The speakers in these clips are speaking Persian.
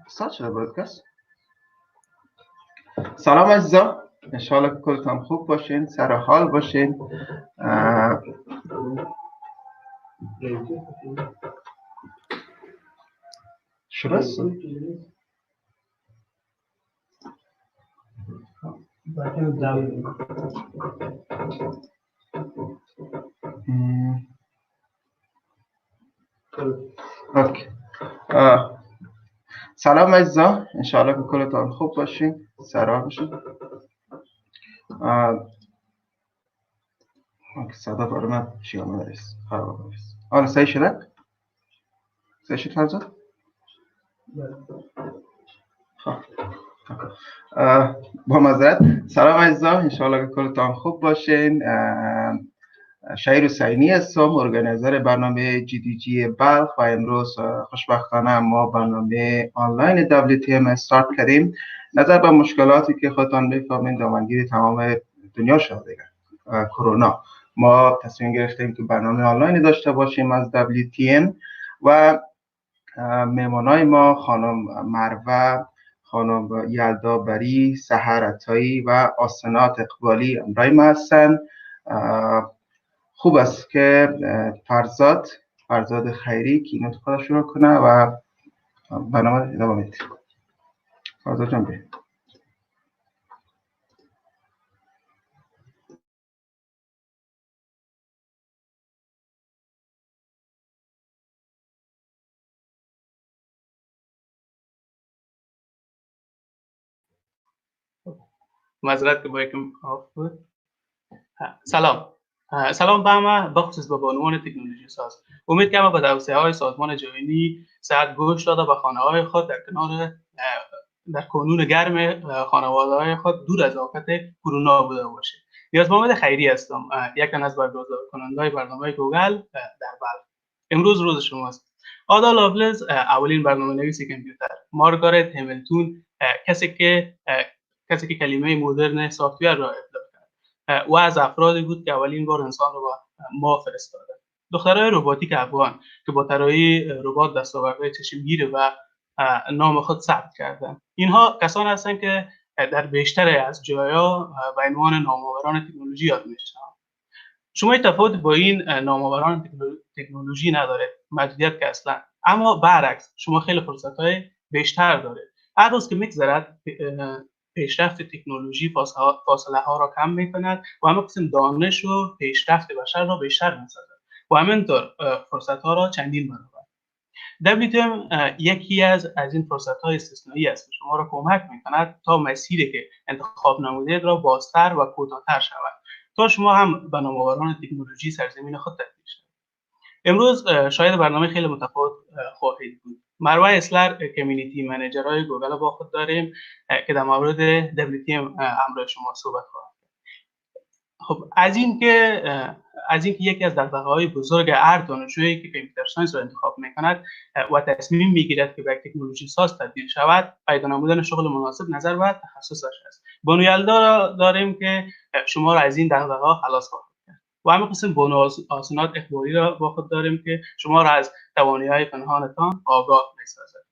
استاد شده برادکست. سلام عزیزان، انشاءالله که کلتان خوب باشین، سر حال باشین. شرست اوکی. سلام عزیزان، انشاءالله که کلتان خوب باشین، سر حال باشین. صدا برای من چی آمده است؟ خراب است. آره صحیح شده؟ صحیح شد فرزاد؟ با معذرت. سلام عزیزان، انشاءالله که کلتان خوب باشین. شهیر حسینی هستم، ارگانیزر برنامه GDG بلخ و امروز خوشبختانه ما برنامه آنلاین WTM استارت کردیم. نظر به مشکلاتی که خودتان میفهمین دامنگیر تمام دنیا شده دیگه، کرونا، ما تصمیم گرفتیم که برنامه آنلاین داشته باشیم از WTM و مهمانای ما خانم مروه، خانم یلدا بری، سحر عطایی و آسنات اقبالی امرای ما هستند. خوب است که فرزاد خیری که اینو خودش شروع کنه و برنامه ادامه میده. فرزاد جان بگید. معذرت که با یکم آف بود. سلام به همه، بخصوص به بانوان تکنولوژی ساز. امید کنم به توصیه‌های سازمان جهانی صحت گوش داده به خانه‌های خود در کانون گرم خانواده‌های خود دور از آفت کرونا بوده باشه. نیاز محمد خیری هستم، یک تن از برگزار کننده‌های برنامه گوگل در بلخ. امروز روز شماست. آدا لاولز اولین برنامه‌نویس کامپیوتر، مارگارت همیلتون کسی که کلمه مدرن سافت‌ور را ابداع کرد و از افرادی بود که اولین بار انسان را به ماه فرستادند. دخترای رباتیک افغان که با طراحی ربات دستاوردهای چشمگیر و نام خود ثبت کردند. اینها کسان هستند که در بیشتر از جاها به عنوان نامآوران تکنولوژی یاد میشن. شما تفاوت با این نامآوران تکنولوژی ندارید، محدودیت که اصلا، اما برعکس شما خیلی فرصت‌های بیشتر دارید. هر روز که می‌گذرد پیشرفت تکنولوژی فاصله ها را کم می‌کند و همه قسم دانش و پیشرفت بشر را بیشتر می‌سازد و همینطور فرصت ها را چندین برابر. WTM یکی از این فرصت های استثنایی است که شما را کمک می‌کند تا مسیری که انتخاب نمودید را بازتر و کوتاه‌تر شود تا شما هم به نامآوران تکنولوژی سرزمین خود تبدیل شوید. امروز شاید برنامه خیلی متفاوت خواهید بود. مروه اسلر کمیونیتی منیجرهای گوگل با خود داریم که در مورد WTM همراه شما صحبت خواهد کرد. خب از اینکه یکی از دغدغه‌های بزرگ هر دانشجویی که کامپیوتر ساینس را انتخاب می‌کند و تصمیم می‌گیرد که به تکنولوژی ساز تبدیل شود، پیدا نمودن شغل مناسب نظر و تخصصش است. بانو یلدا داریم که شما را از این دغدغه‌ها خلاص خواهد کرد. و همین قسم بانو آسنات اقبالی را با خود داریم که شما را از توانایی‌های پنهانتان آگاه می‌سازد.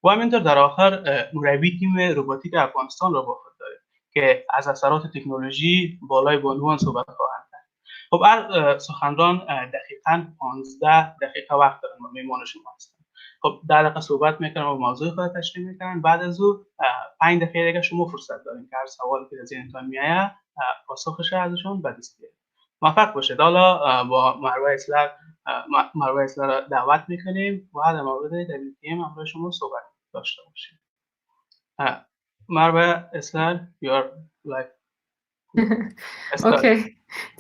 و همینطور در آخر مربی تیم رباتیک افغانستان را با خود داریم که از اثرات تکنولوژی بالای بانوان صحبت خواهند کرد. خب هر سخنران دقیقاً 15 دقیقه وقت دارند و میهمان شما هستند. خب 10 دقیقه صحبت میکنن و موضوع خود تشریح میکنن. بعد از او 5 دقیقه دیگه شما فرصت دارین که هر سوالی که از ذهنتان میآید پاسخش ازشون بدست بیارید. موفق باشید. حالا با مروه اسلر را دعوت میکنیم و در مورد WTM همراه شما صحبت داشته باشیم. Marwa Eslar, you're like. Okay,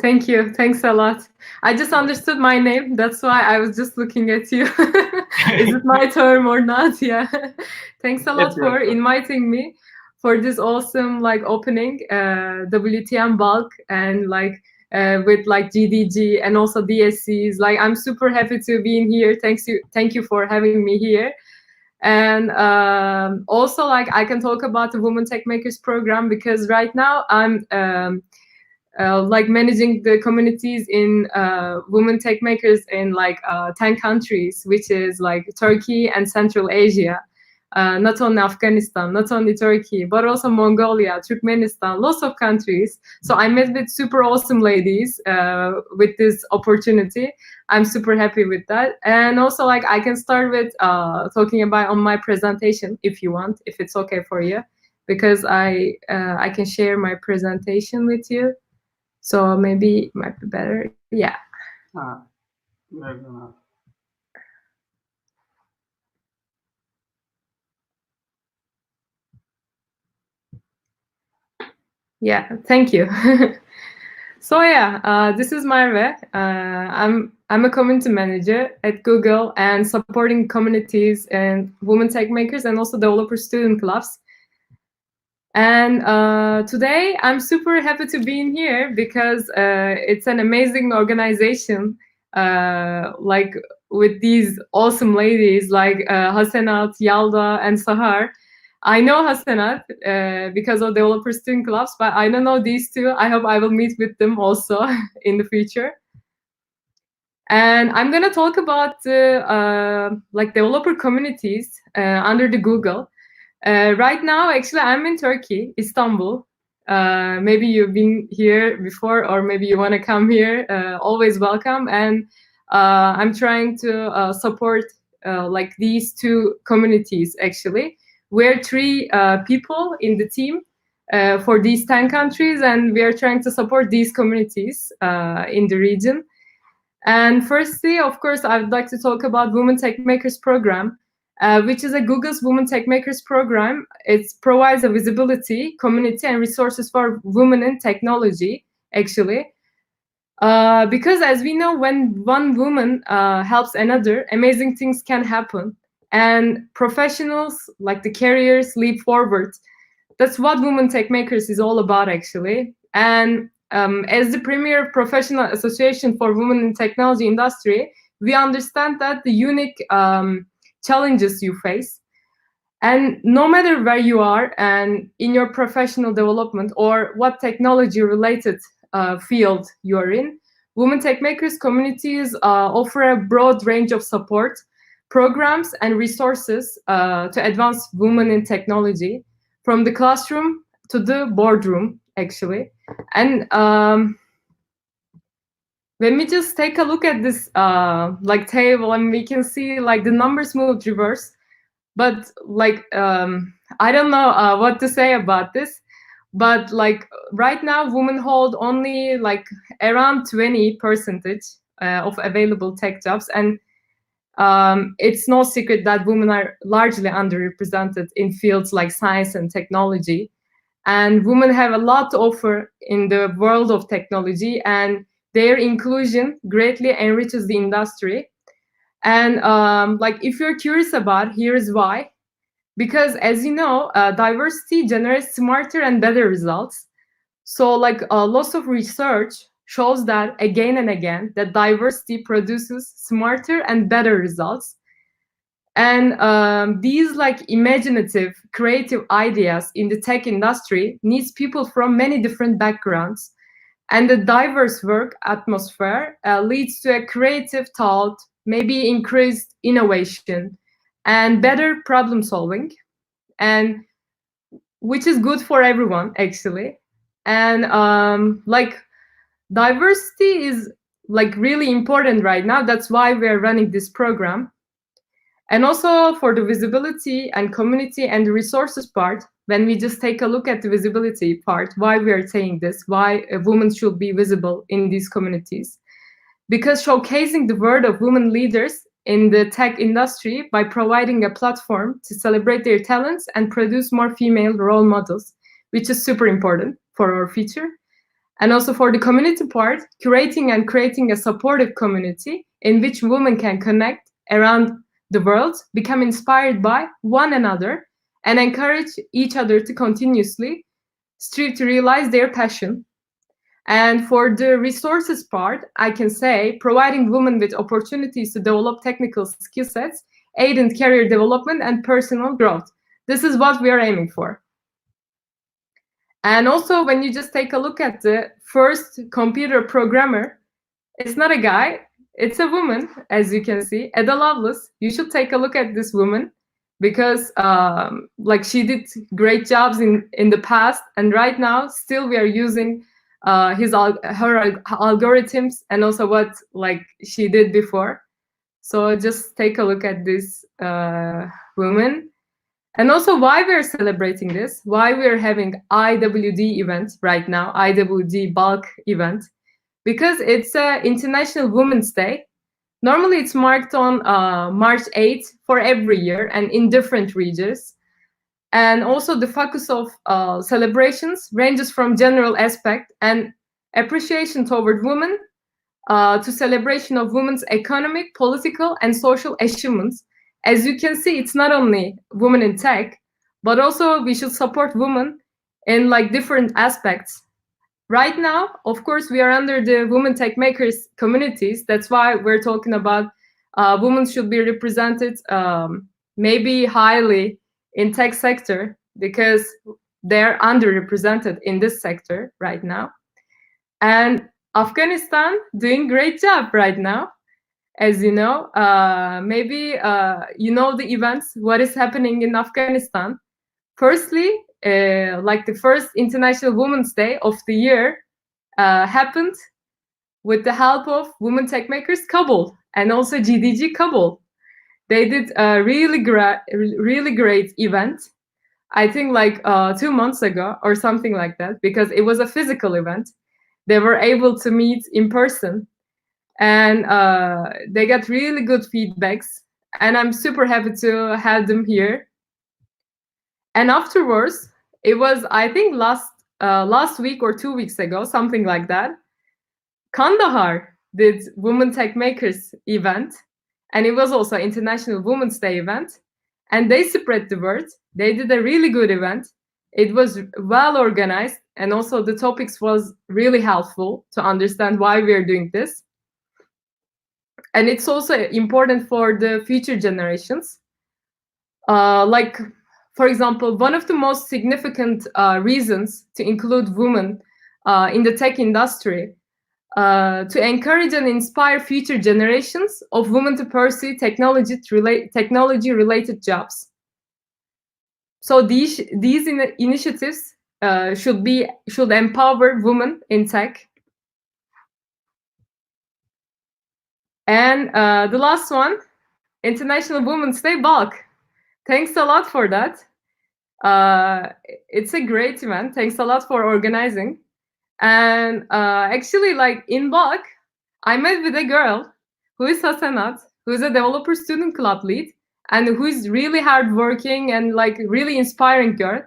thank you. Thanks a lot. I just understood my name. That's why I was just looking at you. Is it my term or not? Yeah. Thanks a lot for inviting me for this awesome opening, WTM Balkh, and with GDG and also DSCs. I'm super happy to be in here. Thank you for having me here. And also I can talk about the WomenTechMakers program because right now I'm like managing the communities in WomenTechMakers in like 10 countries, which is like Turkey and Central Asia. Not only Afghanistan, not only Turkey, but also Mongolia, Turkmenistan, lots of countries. So I met with super awesome ladies with this opportunity. I'm super happy with that. And also, like, I can start with talking about on my presentation if you want, if it's okay for you, because I can share my presentation with you. So maybe it might be better. Yeah. Very good. Yeah, thank you. So yeah, this is Marve. I'm a community manager at Google and supporting communities and WomenTechMakers and also developer student clubs. And today I'm super happy to be in here because it's an amazing organization, like with these awesome ladies like Hasenat, Yalda, and Sahar. I know Hasenat because of developer student clubs, but I don't know these two. I hope I will meet with them also in the future. And I'm gonna talk about like developer communities under the Google. Right now, actually, I'm in Turkey, Istanbul. Maybe you've been here before, or maybe you want to come here. Always welcome. And I'm trying to support like these two communities, actually. We're 3 people in the team for these 10 countries, and we are trying to support these communities in the region. And firstly, of course, I would like to talk about WomenTechMakers program, which is a Google's WomenTechMakers program. It provides a visibility, community, and resources for women in technology, actually. Because as we know, when one woman helps another, amazing things can happen. And professionals, like the careers, leap forward. That's what WomenTechMakers is all about, actually. And as the premier professional association for women in technology industry, we understand that the unique challenges you face. And no matter where you are and in your professional development or what technology-related field you're in, WomenTechMakers communities offer a broad range of support, programs, and resources to advance women in technology, from the classroom to the boardroom, actually. And when we just take a look at this like table, and we can see like the numbers moved reverse. But like I don't know what to say about this. But like right now, women hold only like around 20% of available tech jobs, and it's no secret that women are largely underrepresented in fields like science and technology. And women have a lot to offer in the world of technology, and their inclusion greatly enriches the industry. And like if you're curious about, here's why. Because as you know, diversity generates smarter and better results. So like lots of research shows that again and again, that diversity produces smarter and better results. And these like imaginative, creative ideas in the tech industry needs people from many different backgrounds. And the diverse work atmosphere leads to a creative thought, maybe increased innovation, and better problem solving, and which is good for everyone, actually. And like diversity is like really important right now. That's why we're running this program. And also for the visibility and community and the resources part, when we just take a look at the visibility part, why we are saying this, why women should be visible in these communities. Because showcasing the work of women leaders in the tech industry by providing a platform to celebrate their talents and produce more female role models, which is super important for our future. And also for the community part, curating and creating a supportive community in which women can connect around the world, become inspired by one another, and encourage each other to continuously strive to realize their passion. And for the resources part, I can say providing women with opportunities to develop technical skill sets, aid in career development and personal growth. This is what we are aiming for. And also, when you just take a look at the first computer programmer, it's not a guy, it's a woman, as you can see, Ada Lovelace. You should take a look at this woman, because like, she did great jobs in the past, and right now still we are using her algorithms, and also what like she did before. So just take a look at this woman. And also why we're celebrating this, why we're having IWD event right now, IWD Balkh event, because it's International Women's Day. Normally it's marked on March 8th for every year and in different regions. And also the focus of celebrations ranges from general aspect and appreciation toward women to celebration of women's economic, political, and social achievements. As you can see, it's not only women in tech, but also we should support women in like different aspects. Right now, of course, we are under the WomenTechMakers communities. That's why we're talking about women should be represented maybe highly in tech sector, because they're underrepresented in this sector right now. And Afghanistan doing great job right now. As you know, maybe you know the events, what is happening in Afghanistan. Firstly, like the first International Women's Day of the year happened with the help of WomenTechMakers Kabul and also GDG Kabul. They did a really great event, I think like 2 months ago or something like that, because it was a physical event. They were able to meet in person, and they got really good feedbacks, and I'm super happy to have them here. And afterwards, it was, I think last week or 2 weeks ago, something like that, Kandahar did WomenTechMakers event, and it was also International Women's Day event, and they spread the word. They did a really good event. It was well organized, and also the topics was really helpful to understand why we are doing this. And it's also important for the future generations. Like, for example, one of the most significant reasons to include women in the tech industry, to encourage and inspire future generations of women to pursue technology-related jobs. So these initiatives should empower women in tech. And the last one, International Women's Day Balkh. Thanks a lot for that. It's a great event. Thanks a lot for organizing. And actually, like in Balkh, I met with a girl who is Hasanat, who is a developer student club lead, and who is really hardworking and like really inspiring girl.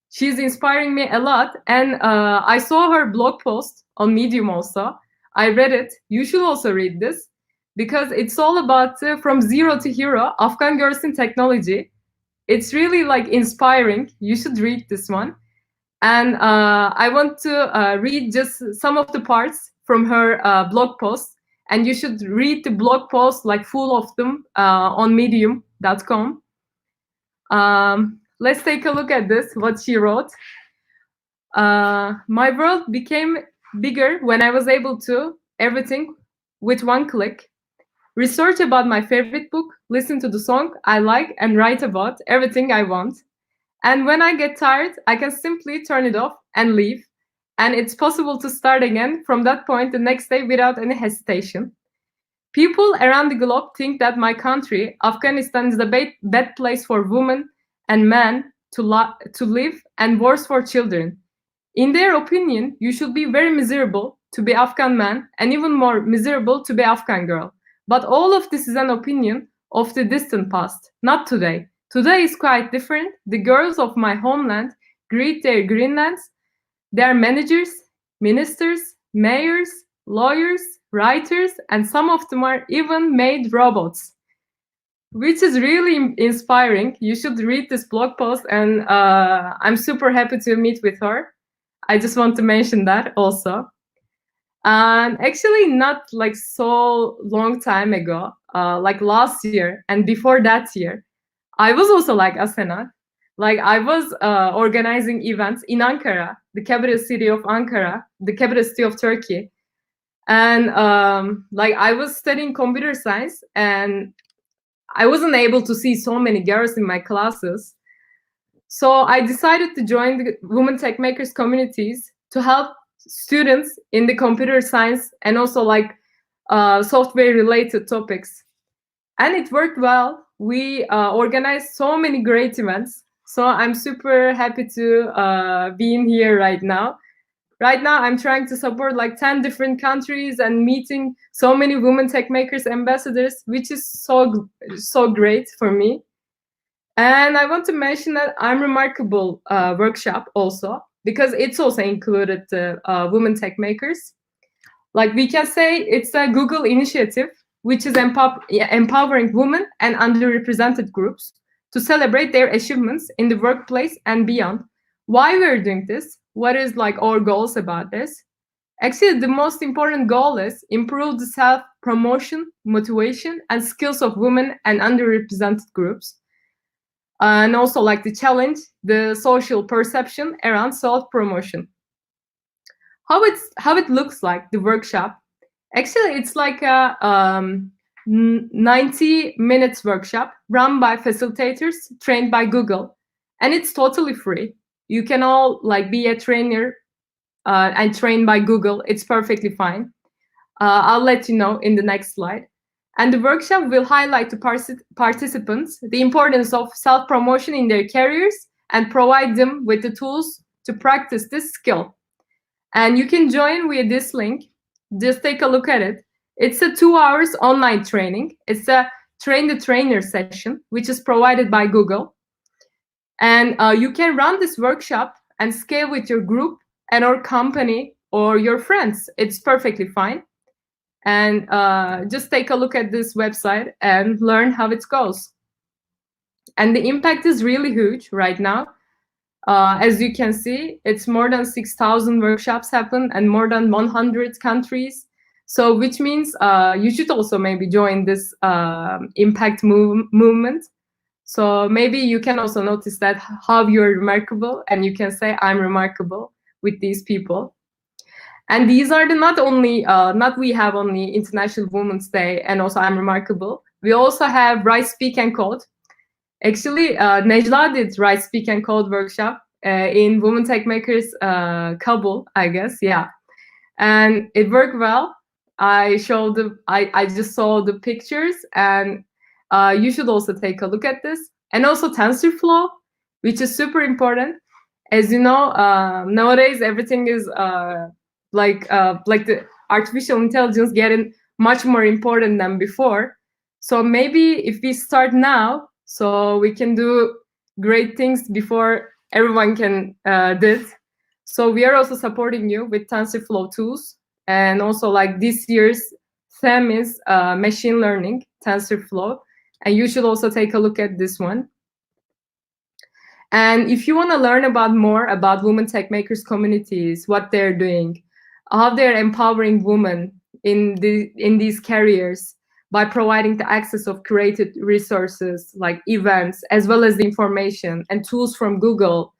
She's inspiring me a lot. And I saw her blog post on Medium also. I read it. You should also read this, because it's all about from zero to hero, Afghan girls in technology. It's really like inspiring. You should read this one. And I want to read just some of the parts from her blog post. And you should read the blog post, like full of them, on medium.com. Let's take a look at this, what she wrote. My world became bigger when I was able to everything with one click. Research about my favorite book, listen to the song I like, and write about everything I want. And when I get tired, I can simply turn it off and leave. And it's possible to start again from that point the next day without any hesitation. People around the globe think that my country, Afghanistan, is the bad place for women and men to live, and worse for children. In their opinion, you should be very miserable to be Afghan man, and even more miserable to be Afghan girl. But all of this is an opinion of the distant past, not today. Today is quite different. The girls of my homeland greet their greenlands. They are managers, ministers, mayors, lawyers, writers, and some of them are even made robots, which is really inspiring. You should read this blog post, and I'm super happy to meet with her. I just want to mention that also. Actually, not like so long time ago, like last year and before that year, I was also like Asena. Like I was organizing events in Ankara the capital city of Ankara, the capital city of Turkey. And like I was studying computer science, and I wasn't able to see so many girls in my classes. So I decided to join the WomenTechMakers communities to help students in the computer science and also like software related topics. And it worked well. We organized so many great events. So I'm super happy to be in here right now. Right now, I'm trying to support like 10 different countries and meeting so many WomenTechMakers ambassadors, which is so great for me. And I want to mention that I'm Remarkable workshop also, because it's also included the WomenTechMakers. Like we can say it's a Google initiative, which is empowering women and underrepresented groups to celebrate their achievements in the workplace and beyond. Why we're doing this? What is like our goals about this? Actually, the most important goal is improve the self-promotion, motivation, and skills of women and underrepresented groups. And also like to challenge the social perception around self-promotion. How it looks like, the workshop. Actually, it's like a 90 minutes workshop run by facilitators trained by Google, and it's totally free. You can all like be a trainer and trained by Google. It's perfectly fine. I'll let you know in the next slide. And the workshop will highlight to participants the importance of self-promotion in their careers and provide them with the tools to practice this skill. And you can join via this link. Just take a look at it. It's a 2 hours online training. It's a train the trainer session, which is provided by Google. And you can run this workshop and scale with your group and or company or your friends. It's perfectly fine. And just take a look at this website and learn how it goes. And the impact is really huge right now. As you can see, it's more than 6,000 workshops happen and more than 100 countries. So which means you should also maybe join this impact movement. So maybe you can also notice that how you're remarkable, and you can say I'm remarkable with these people. And these are the not we have only International Women's Day and also I'm Remarkable. We also have Write, Speak and Code. Actually, Necla did Write, Speak and Code workshop in WomenTechMakers Kabul, I guess, yeah. And it worked well. I just saw the pictures, and you should also take a look at this. And also TensorFlow, which is super important. As you know, nowadays everything is like the artificial intelligence getting much more important than before. So maybe if we start now, so we can do great things before everyone can do it. So we are also supporting you with TensorFlow tools. And also like this year's theme is machine learning, TensorFlow. And you should also take a look at this one. And if you want to learn more about WomenTechMakers communities, what they're doing, how they're empowering women in these careers by providing the access of curated resources like events, as well as the information and tools from Google,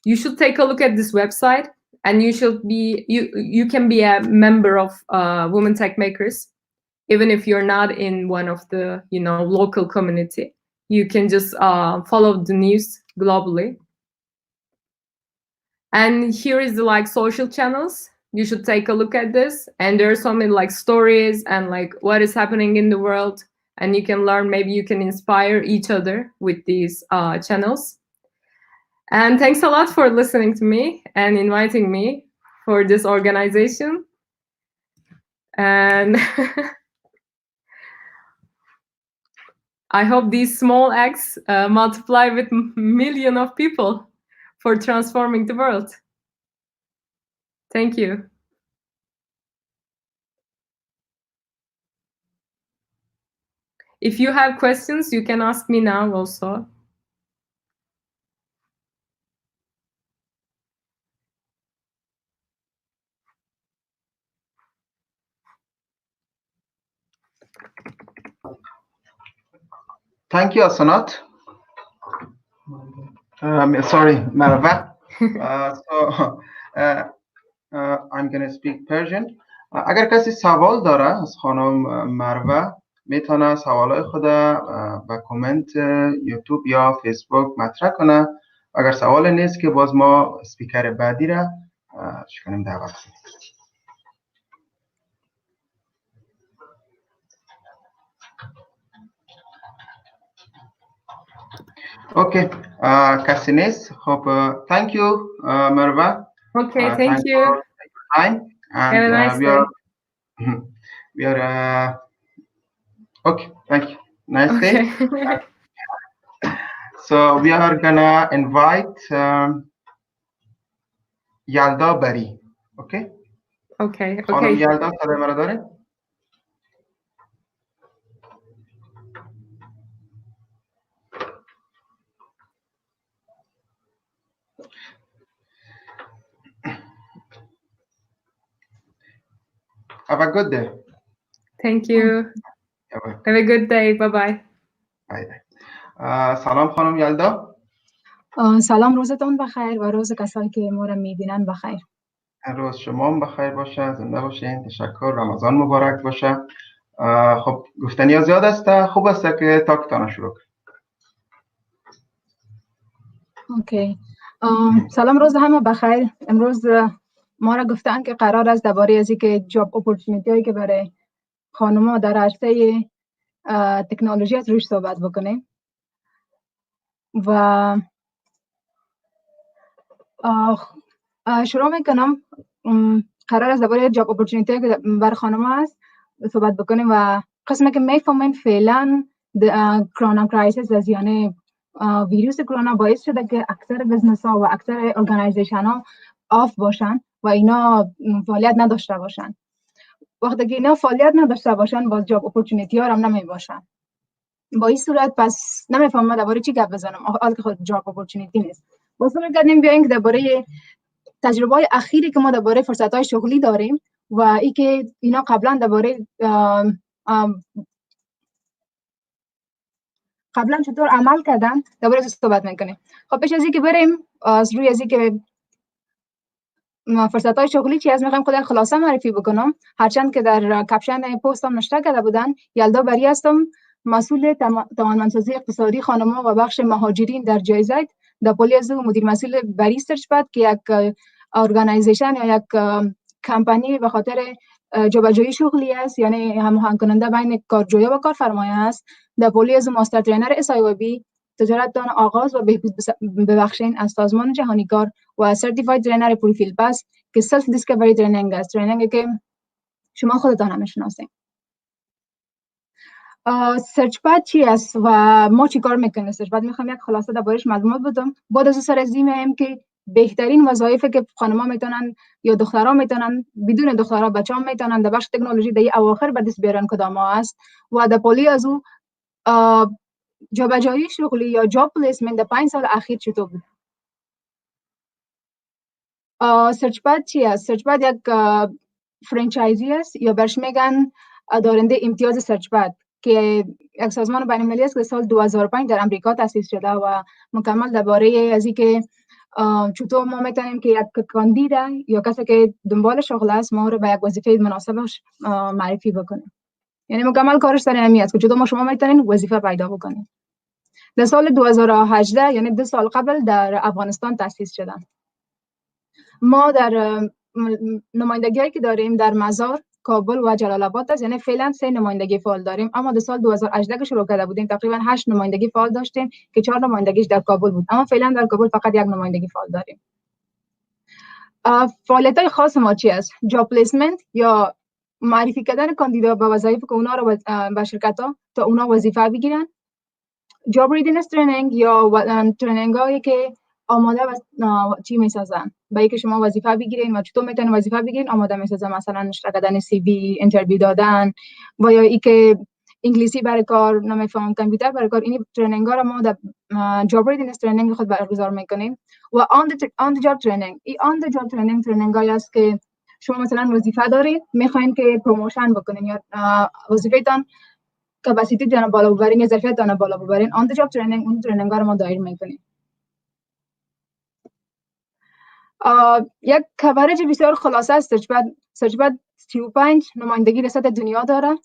you should take a look at this website, and you can be a member of WomenTechMakers, even if you're not in one of the local community. You can just follow the news globally. And here is the like social channels. You should take a look at this, and there are so many like stories and like what is happening in the world, and you can learn. Maybe you can inspire each other with these channels. And thanks a lot for listening to me and inviting me for this organization. And I hope these small acts multiply with millions of people for transforming the world. Thank you. If you have questions, you can ask me now also. Thank you, Asanat. Sorry, Marva. So I'm gonna speak Persian. اگر کسی سوال داره از خانم مروه میتونه سوالای خود به کامنت یوتیوب یا فیسبوک مطرح کنه. اگر سوال نیست که باز ما اسپیکر بعدی را کنیم دعوت کنیم. اوکی کسی نیست. خب thank you مروه. Okay, thank you. Time and Have a nice day. we are okay, thank you. Nice day. So we are gonna invite Yalda Bari. Okay? Okay, خانم okay. یلدا صدای مرا دارین؟ Have a good day. Thank you. Have a good day. Bye-bye. سلام خانم یلدا. سلام، روزتون بخیر و روز کسایی که ما رو میبینن بخیر. روز شما هم بخیر باشه، زنده باشین. تشکر، رمضان مبارک باشه. خب گفتنی زیاد است، خوب است که تاکتان شروع کنیم. اوکی. سلام، روز همه بخیر. امروز ما را گفتن که قرار است درباره از اینکه جاب اپورتونیتی هایی که برای خانم‌ها در عرصه تکنولوژی روش صحبت بکنیم و شروع میکنم. قرار است درباره جاب اپورتونیتی که برای خانم‌ها است صحبت بکنیم و قسمی که میفهمین فعلا کرونا کرایسیس از یعنی ویروس کرونا باعث شده که اکثر بزنس ها و اکثر ارگانایزیشن ها آف باشن و اینا فعالیت نداشته باشن. وقتی که اینا فعالیت نداشته باشن باز جاب اپورتونیتی ها هم نمی باشن. با این صورت پس نمیفهمم درباره چی گپ بزنم، حال که خود جاب اپورتونیتی نیست. باز میگردیم بیایم درباره تجربه های اخیری که ما درباره فرصت های شغلی داریم و ای که اینا قبلا درباره قبلا چطور عمل کردن درباره صحبت میکنیم. خب پیش از اینکه بریم از روی از اینکه فرصت های شغلی چی از میخوایم خودم خلاصه معرفی بکنم، هرچند که در کپشن پستم نشته کرده بودن. یلدا بری هستم، مسئول توانمندسازی اقتصادی خانم‌ها و بخش مهاجرین در جایزید. در پلی از مدیر مسئول بری سرچ پد که یک ارگانایزیشن یا یک کمپانی به خاطر جابجایی شغلی است، یعنی هماهنگ کننده بین کارجویا و کارفرمایان است. در پلی از ماستر ترینر SIOB تجارت دان آغاز و بهبود ببخشین از سازمان جهانی کار و سرتیفاید ترینر پروفیل پس که سلف دیسکاوری ترینینگ است، ترینینگی که شما خودتان هم میشناسید. سرچ پد چی است و ما چی کار میکنیم؟ سرچ پد میخوام یک خلاصه دربارش معلومات بدم. بعد از سر از این که بهترین وظایفی که خانم‌ها میتونن یا دخترها میتونن، بدون دخترها بچه‌ها میتونن در بخش تکنولوژی در اواخر به دست بیارن کدام است و در پلی از او جابجایی شغلی یا جاب پلیسمنت در 5 سال اخیر چطور بود. سرچ پد چی است؟ سرچ پد یک فرانچایزی است یا برش میگن دارنده امتیاز سرچ پد که یک سازمان بین‌المللی است که سال 2005 در امریکا تأسیس شده و مکمل درباره از اینکه چطور ما میتونیم که یک کاندیدا یا کسی که دنبال شغل است ما رو به یک وظیفه مناسبش معرفی بکنیم. یعنی مکمل کارش سر همین است که چطور ما شما میتونین وظیفه پیدا بکنید. در سال 2018 یعنی 2 سال قبل در افغانستان تأسیس شدن. ما در نمایندگی‌هایی که داریم در مزار، کابل و جلال آباد است، یعنی فعلا 3 نمایندگی فعال داریم، اما در سال 2018 که شروع کرده بودیم تقریبا 8 نمایندگی فعال داشتیم که 4 نمایندگیش در کابل بود، اما فعلا در کابل فقط 1 نمایندگی فعال داریم. فعالیت‌های خاص ما چی است؟ جاب پلیسمنت یا معرفی کردن کاندیدا به وظایف که اونا رو به شرکت‌ها تا اونا وظیفه بگیرن. جاب ریدینس ترینینگ یا ترینینگ‌هایی که آماده و چی میسازن برای که شما وظیفه بگیرین و چطور میتونین وظیفه بگیرین آماده میسازن، مثلا نشر کردن CV، اینترویو دادن و یا ای که انگلیسی برای کار نمیفهم، کامپیوتر برای کار. این ترینینگ ها رو ما در جاب ریدینس ترینینگ خود برگزار میکنیم و آن دی جاب ترینینگ. این آن دی جاب ترینینگ هایی است که شما مثلا وظیفه دارید میخواین که پروموشن بکنین یا وظیفه‌تان کپاسیتی دان بالا ببرین یا ظرفیت دان بالا ببرین، آن دی جاب ترینینگ اون ترینینگ ها رو ما دایر میکنیم. یک کاورج بسیار خلاصه است. سرچبد 35 نمایندگی رسد دنیا داره،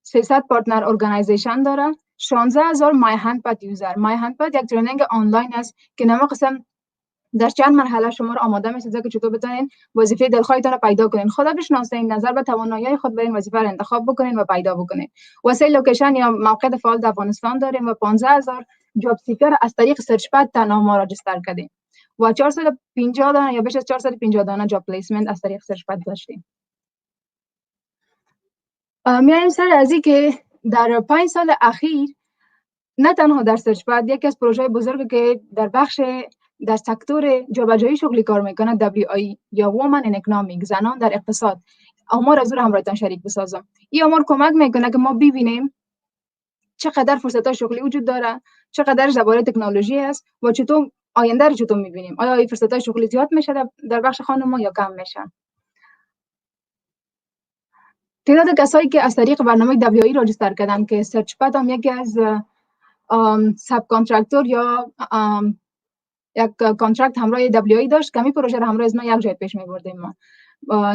300 پارتنر ارگانایزیشن داره، 16000 مای هندپد یوزر. مای هندپد یک ترنینگ آنلاین است که نما قسم در چند مرحله شما رو آماده می‌سازه که چطور بتونین وظیفه دلخواهتون رو پیدا کنین، خدا بشناسین، نظر به توانایی خود برین وظیفه رو انتخاب بکنین و پیدا بکنین. واسه لوکیشن یا موقع فعال در افغانستان داریم و 15000 جاب سیکر از طریق سرچپد تنها ما راجستر کردیم و 450 دانه یا بیش از 450 دانه جاب پلیسمنت از طریق سرچپد داشتیم. میایم سر از که در 5 سال اخیر نه تنها در سرچپد یکی از پروژه بزرگی که در سکتور جابجایی شغلی کار میکنه WI یا Women in Economics، زنان در اقتصاد، آمار از رو همراهتان شریک بسازم. این آمار کمک میکنه که ما ببینیم چقدر فرصت‌های شغلی وجود داره، چقدر درباره تکنولوژی است و چطور آینده رو چطور میبینیم. آیا این فرصت‌های شغلی زیاد میشه در بخش خانم‌ها یا کم میشه؟ تعداد کسایی که از طریق برنامه WI راجستر کردن که سرچپد هم یکی از ساب کانترکتور یا یک کانترکت همراه WI داشت که همین پروژه رو همراه از ما یک جای پیش می‌بردیم. ما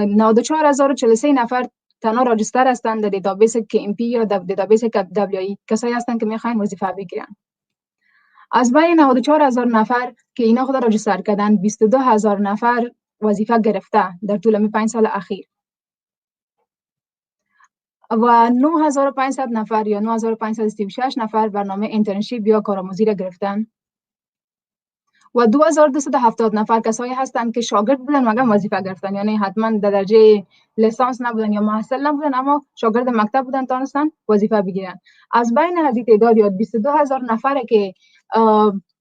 94043 نفر تنها راجستر هستند در دیتابیس KMP یا دیتابیس WI، کسایی هستند که میخواین وظیفه بگیرن. از بین 94000 نفر که اینا خود راجستر کردن، 22000 نفر وظیفه گرفته در طول 5 سال اخیر و 9500 نفر یا 9536 نفر برنامه اینترنشیپ یا کارآموزی را گرفتن و 2270 نفر کسایی هستند که شاگرد بودن مگر وظیفه گرفتن، یعنی حتما در درجه لیسانس نبودن یا ماستر نبودن اما شاگرد مکتب بودن تونستن وظیفه بگیرن. از بین هذه تعداد یا 22000 نفر که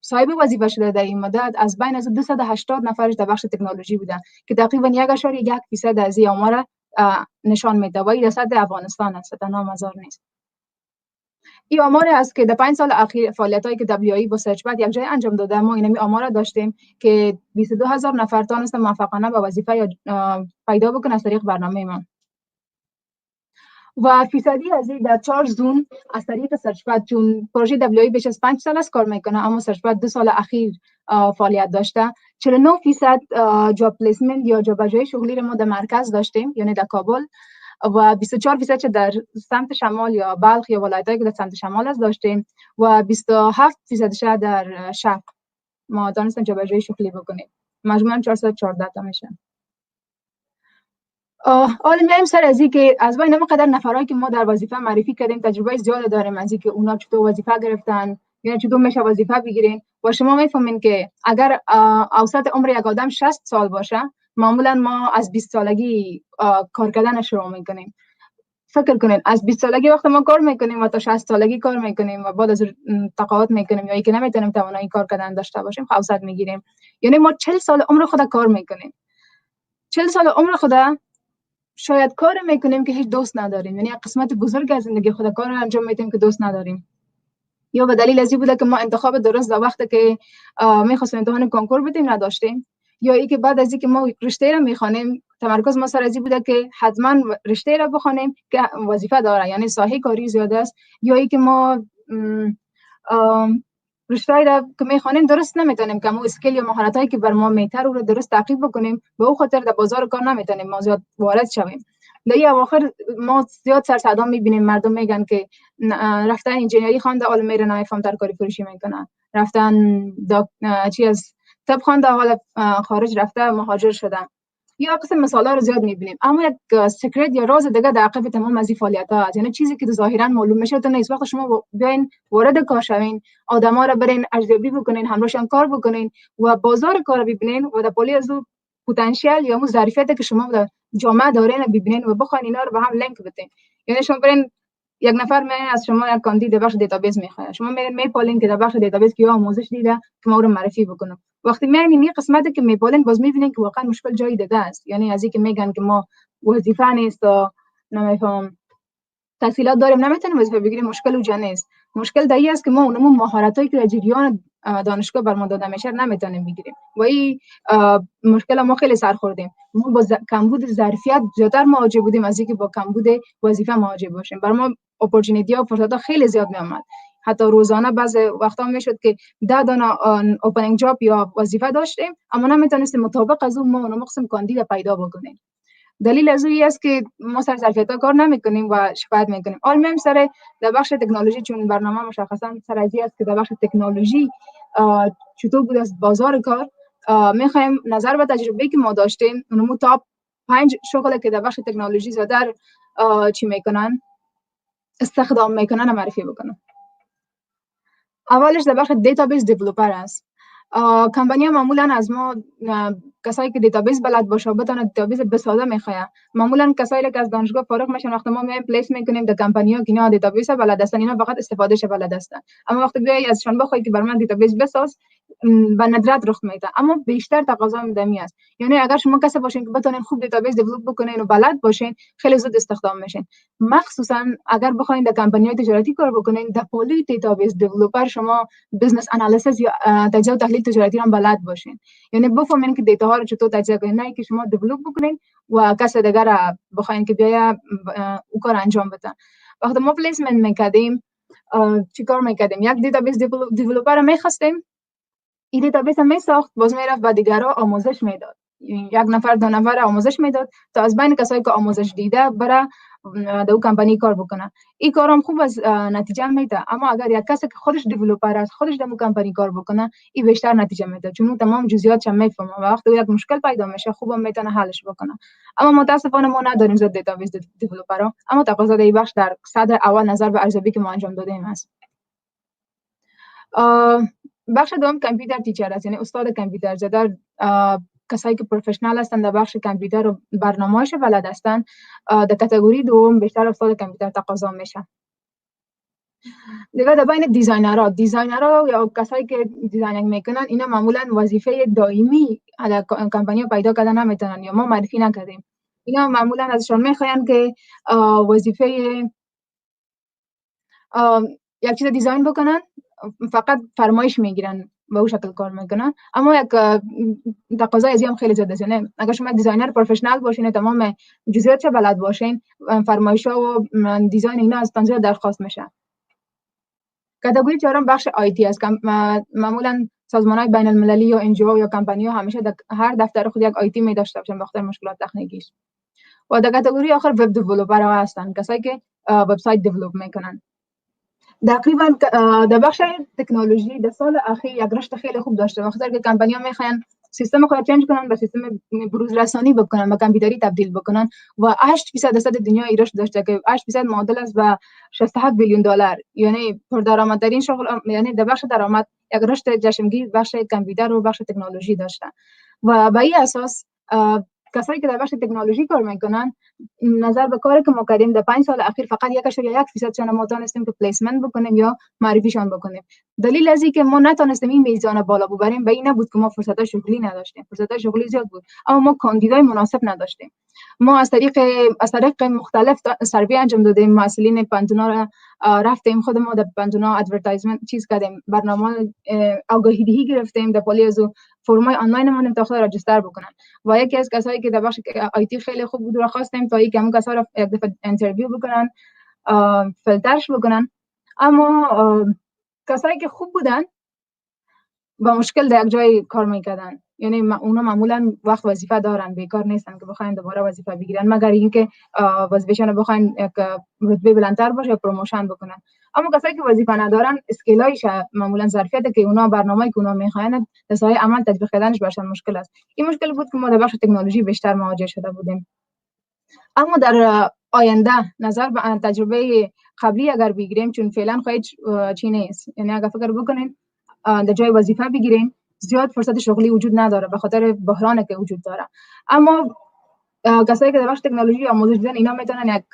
صاحب وظیفه شده در این مدت، از بین از 280 نفرش در بخش تکنولوژی بودن که تقریبا 1.1% از این آمار نشان میده و این در سطح افغانستان است، تنها مزار نیست. این آمار است که در 5 سال اخیر فعالیتایی که WI با سرچپد یک جای انجام داده، ما این آمار داشتیم که 22000 نفر تونستن موفقانه به وظیفه پیدا بکنن از طریق برنامه ما و فیصدی از این در 4 زون از طریق سرچپد، چون پروژه WI بیش از 5 سال است کار میکنه اما سرچپد 2 سال اخیر فعالیت داشته. 49% جاب پلیسمنت یا جابجایی شغلی رو ما در مرکز داشتیم، یعنی در کابل، و 24% در سمت شمال یا بلخ یا ولایتایی که در سمت شمال است داشتیم و 27% در شرق ما دانستیم جابجایی شغلی بکنیم. مجموعاً 414 تا میشه. حالا میایم سر از این که از بین قدر نفرایی که ما در وظیفه معرفی کردیم تجربه زیاد داریم از این که اونا چطور وظیفه گرفتن یا چطور میشه وظیفه بگیرین و شما میفهمین که اگر اوسط عمر یک آدم 60 سال باشه، معمولا ما از 20 سالگی کار کردن شروع میکنیم. فکر کنین از 20 سالگی وقت ما کار میکنیم و تا 60 سالگی کار میکنیم و بعد از تقاعد میکنیم یا اینکه نمیتونیم توانایی کار کردن داشته باشیم اوسط میگیریم، یعنی ما 40 سال عمر خود کار میکنیم. 40 سال عمر خود شاید کار میکنیم که هیچ دوست نداریم، یعنی قسمت بزرگ از زندگی خود کار انجام میدیم که دوست نداریم، یا به دلیل ازی بوده که ما انتخاب درست در وقتی که میخواستیم امتحان کنکور بدیم نداشتیم، یا اینکه بعد از اینکه ما رشته را میخوانیم تمرکز ما سر ازی بوده که حتما رشته را بخوانیم که وظیفه داره، یعنی ساحه کاری زیاده است، یا اینکه ما رشته را که میخوانیم درست نمیتونیم که ما اسکیل یا مهارت هایی که بر ما میتر رو درست تعقیب بکنیم، به اون خاطر در بازار کار نمیتونیم ما زیاد وارد شویم. در این اواخر ما زیاد سر صدا میبینیم مردم میگن که رفتن انجینری خوانده حالا میره نمیفهم ترکاری فروشی میکنه، رفتن طب خوانده حالا خارج رفته مهاجر شدن، یا قسم مثالا رو زیاد میبینیم. اما یک سکرت یا راز دیگه در عقب تمام از این فعالیت ها هست، یعنی چیزی که ظاهرا معلوم میشه تا نیست. وقت شما بیاین وارد کار شوین، آدما رو برین ارزیابی بکنین، همراهشان کار بکنین و بازار کار ببینین و در پلی از اون پتانسیل یا اون ظرفیتی که شما در جامعه دارین ببینین و بخواین اینا رو به هم لینک بدین. یعنی شما برین یک نفر میاد از شما یک کاندید بخش دیتابیس میخواد، شما میپالین که در بخش دیتابیس کیا آموزش دیده که ما رو معرفی بکنم. وقتی میاین این قسمتی که میپالین باز میبینین که واقعا مشکل جای دیگه است، یعنی از اینکه میگن که ما وظیفه نیست و نمیفهم تحصیلات داریم نمیتونیم وظیفه بگیریم، مشکل اونجا نیست. مشکل دایی است که ما اونمون مهارتایی که در جریان دانشگاه بر ما داده میشه نمیتونیم بگیریم و این مشکل ما خیلی سر خوردیم. ما با کمبود ظرفیت زیادتر مواجه بودیم از اینکه با کمبود وظیفه مواجه باشیم. برای ما اپورتونیتی ها و فرصت ها خیلی زیاد میامد. حتی روزانه بعضی وقتا میشد که 10 دانه اوپنینگ جاب یا وظیفه داشتیم اما نمیتونستیم مطابق از اون ما قسم کاندید پیدا بکنیم. دلیل از این است که ما سر ظرفیت‌ها کار نمی‌کنیم و شکایت می‌کنیم. میم سر در بخش تکنولوژی، چون برنامه مشخصا سر از است که در بخش تکنولوژی چطور بود از بازار کار، می‌خوایم نظر به تجربه‌ای که ما داشتیم اونمو تاپ 5 شغلی که در بخش تکنولوژی زیادر چی میکنن استخدام میکنن معرفی بکنم. اولش در بخش دیتابیس دیولپر است. کمپانی معمولا از ما کسایی که دیتابیس بلد باشه بتونه دیتابیس بسازه میخواد. معمولا کسایی که از دانشگاه فارغ میشن وقتی ما میایم پلیس میکنیم در کمپانی‌ها که اینا دیتابیس بلد هستن، اینا فقط استفادهش بلد هستن، اما وقتی بیای ازشون بخوای که برام دیتابیس بساز به ندرت رخ میده، اما بیشتر تقاضا میدمی است. یعنی اگر شما کسی باشین که بتونین خوب دیتابیس دیولپ بکنین و بلد باشین خیلی زود استخدام میشین. مخصوصا اگر بخواین در کمپانی‌های تجارتی کار بکنین، در پولی دیتابیس دیولپر شما بزنس آنالیسیس یا تجزیه و تحلیل تجارتی هم بلد باشین. یعنی بفهمین که دیتا ها رو چطور تجزیه کنین، نه که شما دیولپ بکنین و کسی دیگر بخواین که بیاید اون کار انجام بده. وقتی ما پلیسمنت میکردیم چیکار میکردیم؟ یک دیتابیس دیولپر می‌خواستیم، این دیتابیس هم میساخت، باز میرفت و دیگرها آموزش میداد. یک نفر دو نفر آموزش میداد تا از بین کسایی که آموزش دیده برای در اون کمپانی کار بکنه. این کارم خوب از نتیجه میده، اما اگر یک کسی که خودش دیولپر است خودش در اون کمپانی کار بکنه این بیشتر نتیجه میده، چون تمام جزئیاتش میفهمه و وقتی یک مشکل پیدا میشه خوبم میتونه حلش بکنه. اما متاسفانه ما نداریم زیاد دیتابیس دیولپرها، اما تقاضا در این بخش در صدر اول نظر به ارزیابی که ما انجام دادیم است. بخش دوم کامپیوتر تیچر است، یعنی استاد کامپیوتر. زیادر کسایی که پروفشنال هستند در بخش کامپیوتر و برنامه‌اش بلد هستند در کاتگوری دوم بیشتر استاد کامپیوتر تقاضا میشه. دیگه در بین دیزاینرها یا کسایی که دیزاینینگ میکنن، اینا معمولا وظیفه دائمی در کمپانی پیدا کردن نمیتونن یا ما معرفی نکردیم. اینا معمولا ازشون میخواین که وظیفه یک چیز دیزاین بکنن، فقط فرمایش میگیرن و اون شکل کار میکنن، اما یک تقاضای از هم خیلی زیاد است. یعنی اگر شما دیزاینر پروفشنال باشین تمام جزئیات بلد باشین، فرمایش‌ها و دیزاین اینا از تنظیم درخواست میشه. کاتگوری چهارم بخش آیتی است. معمولا سازمان‌های بین المللی یا NGO یا کمپانی‌ها همیشه در هر دفتر خود یک آیتی می داشته باشن بخاطر مشکلات تکنیکیش. و در کاتگوری آخر وب دیولپرها هستن، کسایی که وبسایت دیولپ میکنن. تقریبا در بخش تکنولوژی در سال اخیر یک رشد خیلی خوب داشته، وقتی که کمپانی‌ها میخوان سیستم خود چنج کنن به سیستم بروز رسانی بکنن و کامپیوتری تبدیل بکنن و 8% دنیا ایرش داشته که 8% معادل است به 67 بیلیون دلار. یعنی پردرآمدترین شغل، یعنی در بخش درآمد یک رشد چشمگیر بخش کامپیوتر و بخش تکنولوژی داشته و به این اساس کسایی که در بخش تکنولوژی کار میکنن نظر به کاری که ما کردیم در 5 سال اخیر فقط 1.1% شون ما تونستیم که پلیسمنت بکنیم یا معرفیشون بکنیم. دلیل از اینکه ما نتونستیم این میزان بالا ببریم به این نبود که ما فرصت شغلی نداشتیم، فرصت شغلی زیاد بود اما ما کاندیدای مناسب نداشتیم. ما از طریق مختلف سروی انجام دادیم، مسئولین پنتونا را رفتیم، خود ما در پنتونا ادورتایزمنت چیز کردیم، برنامه آگاهی دهی گرفتیم در پالی از فرمای آنلاین ما تا خود راجستر بکنن و یکی از کسایی که در بخش آیتی خیلی خوب بود رو خواستیم تا اینکه همون کسا رو یک دفعه اینترویو بکنن، فیلترش بکنن. اما کسایی که خوب بودن با مشکل در یک جای کار میکردن، یعنی اونا معمولا وقت وظیفه دارن، بیکار نیستن که بخواین دوباره وظیفه بگیرن مگر اینکه وظیفه‌شون بخواین یک رتبه بلندتر باشه یا پروموشن بکنن. اما کسایی که وظیفه ندارن اسکیلایش معمولا ظرفیت که اونا برنامه‌ای که اونا میخواین در سایه عمل تطبیق کردنش برشون مشکل است. این مشکل بود که ما در بخش تکنولوژی بیشتر مواجه شده بودیم. اما در آینده نظر به تجربه قبلی اگر بگیریم، چون فعلا خیلی چی نیست، یعنی اگر فکر بکنین در جای وظیفه بگیرین زیاد فرصت شغلی وجود نداره به خاطر بحرانی که وجود داره. اما کسایی که در بخش تکنولوژی آموزش دیدن اینا میتونن یک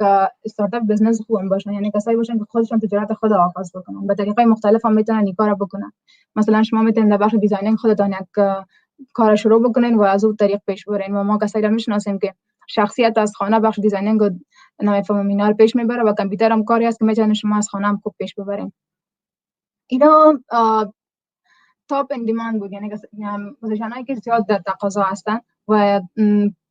استارتاپ بزنس خوب باشن، یعنی کسایی باشن که خودشون تجارت خود آغاز بکنن، به طریقای مختلف هم میتونن این کارو بکنن. مثلا شما میتونید در بخش دیزاینینگ خودتون یک کار شروع بکنین و از اون طریق پیش برین و ما کسایی رو میشناسیم که شخصیت از خانه بخش دیزاینینگ و نمیفهمم اینا رو پیش میبره و کامپیوتر هم کاری است که میتونن شما از خانه هم خوب پیش ببرین. اینا تاپ ان دیماند بود، یعنی پوزیشنایی که زیاد در تقاضا هستن و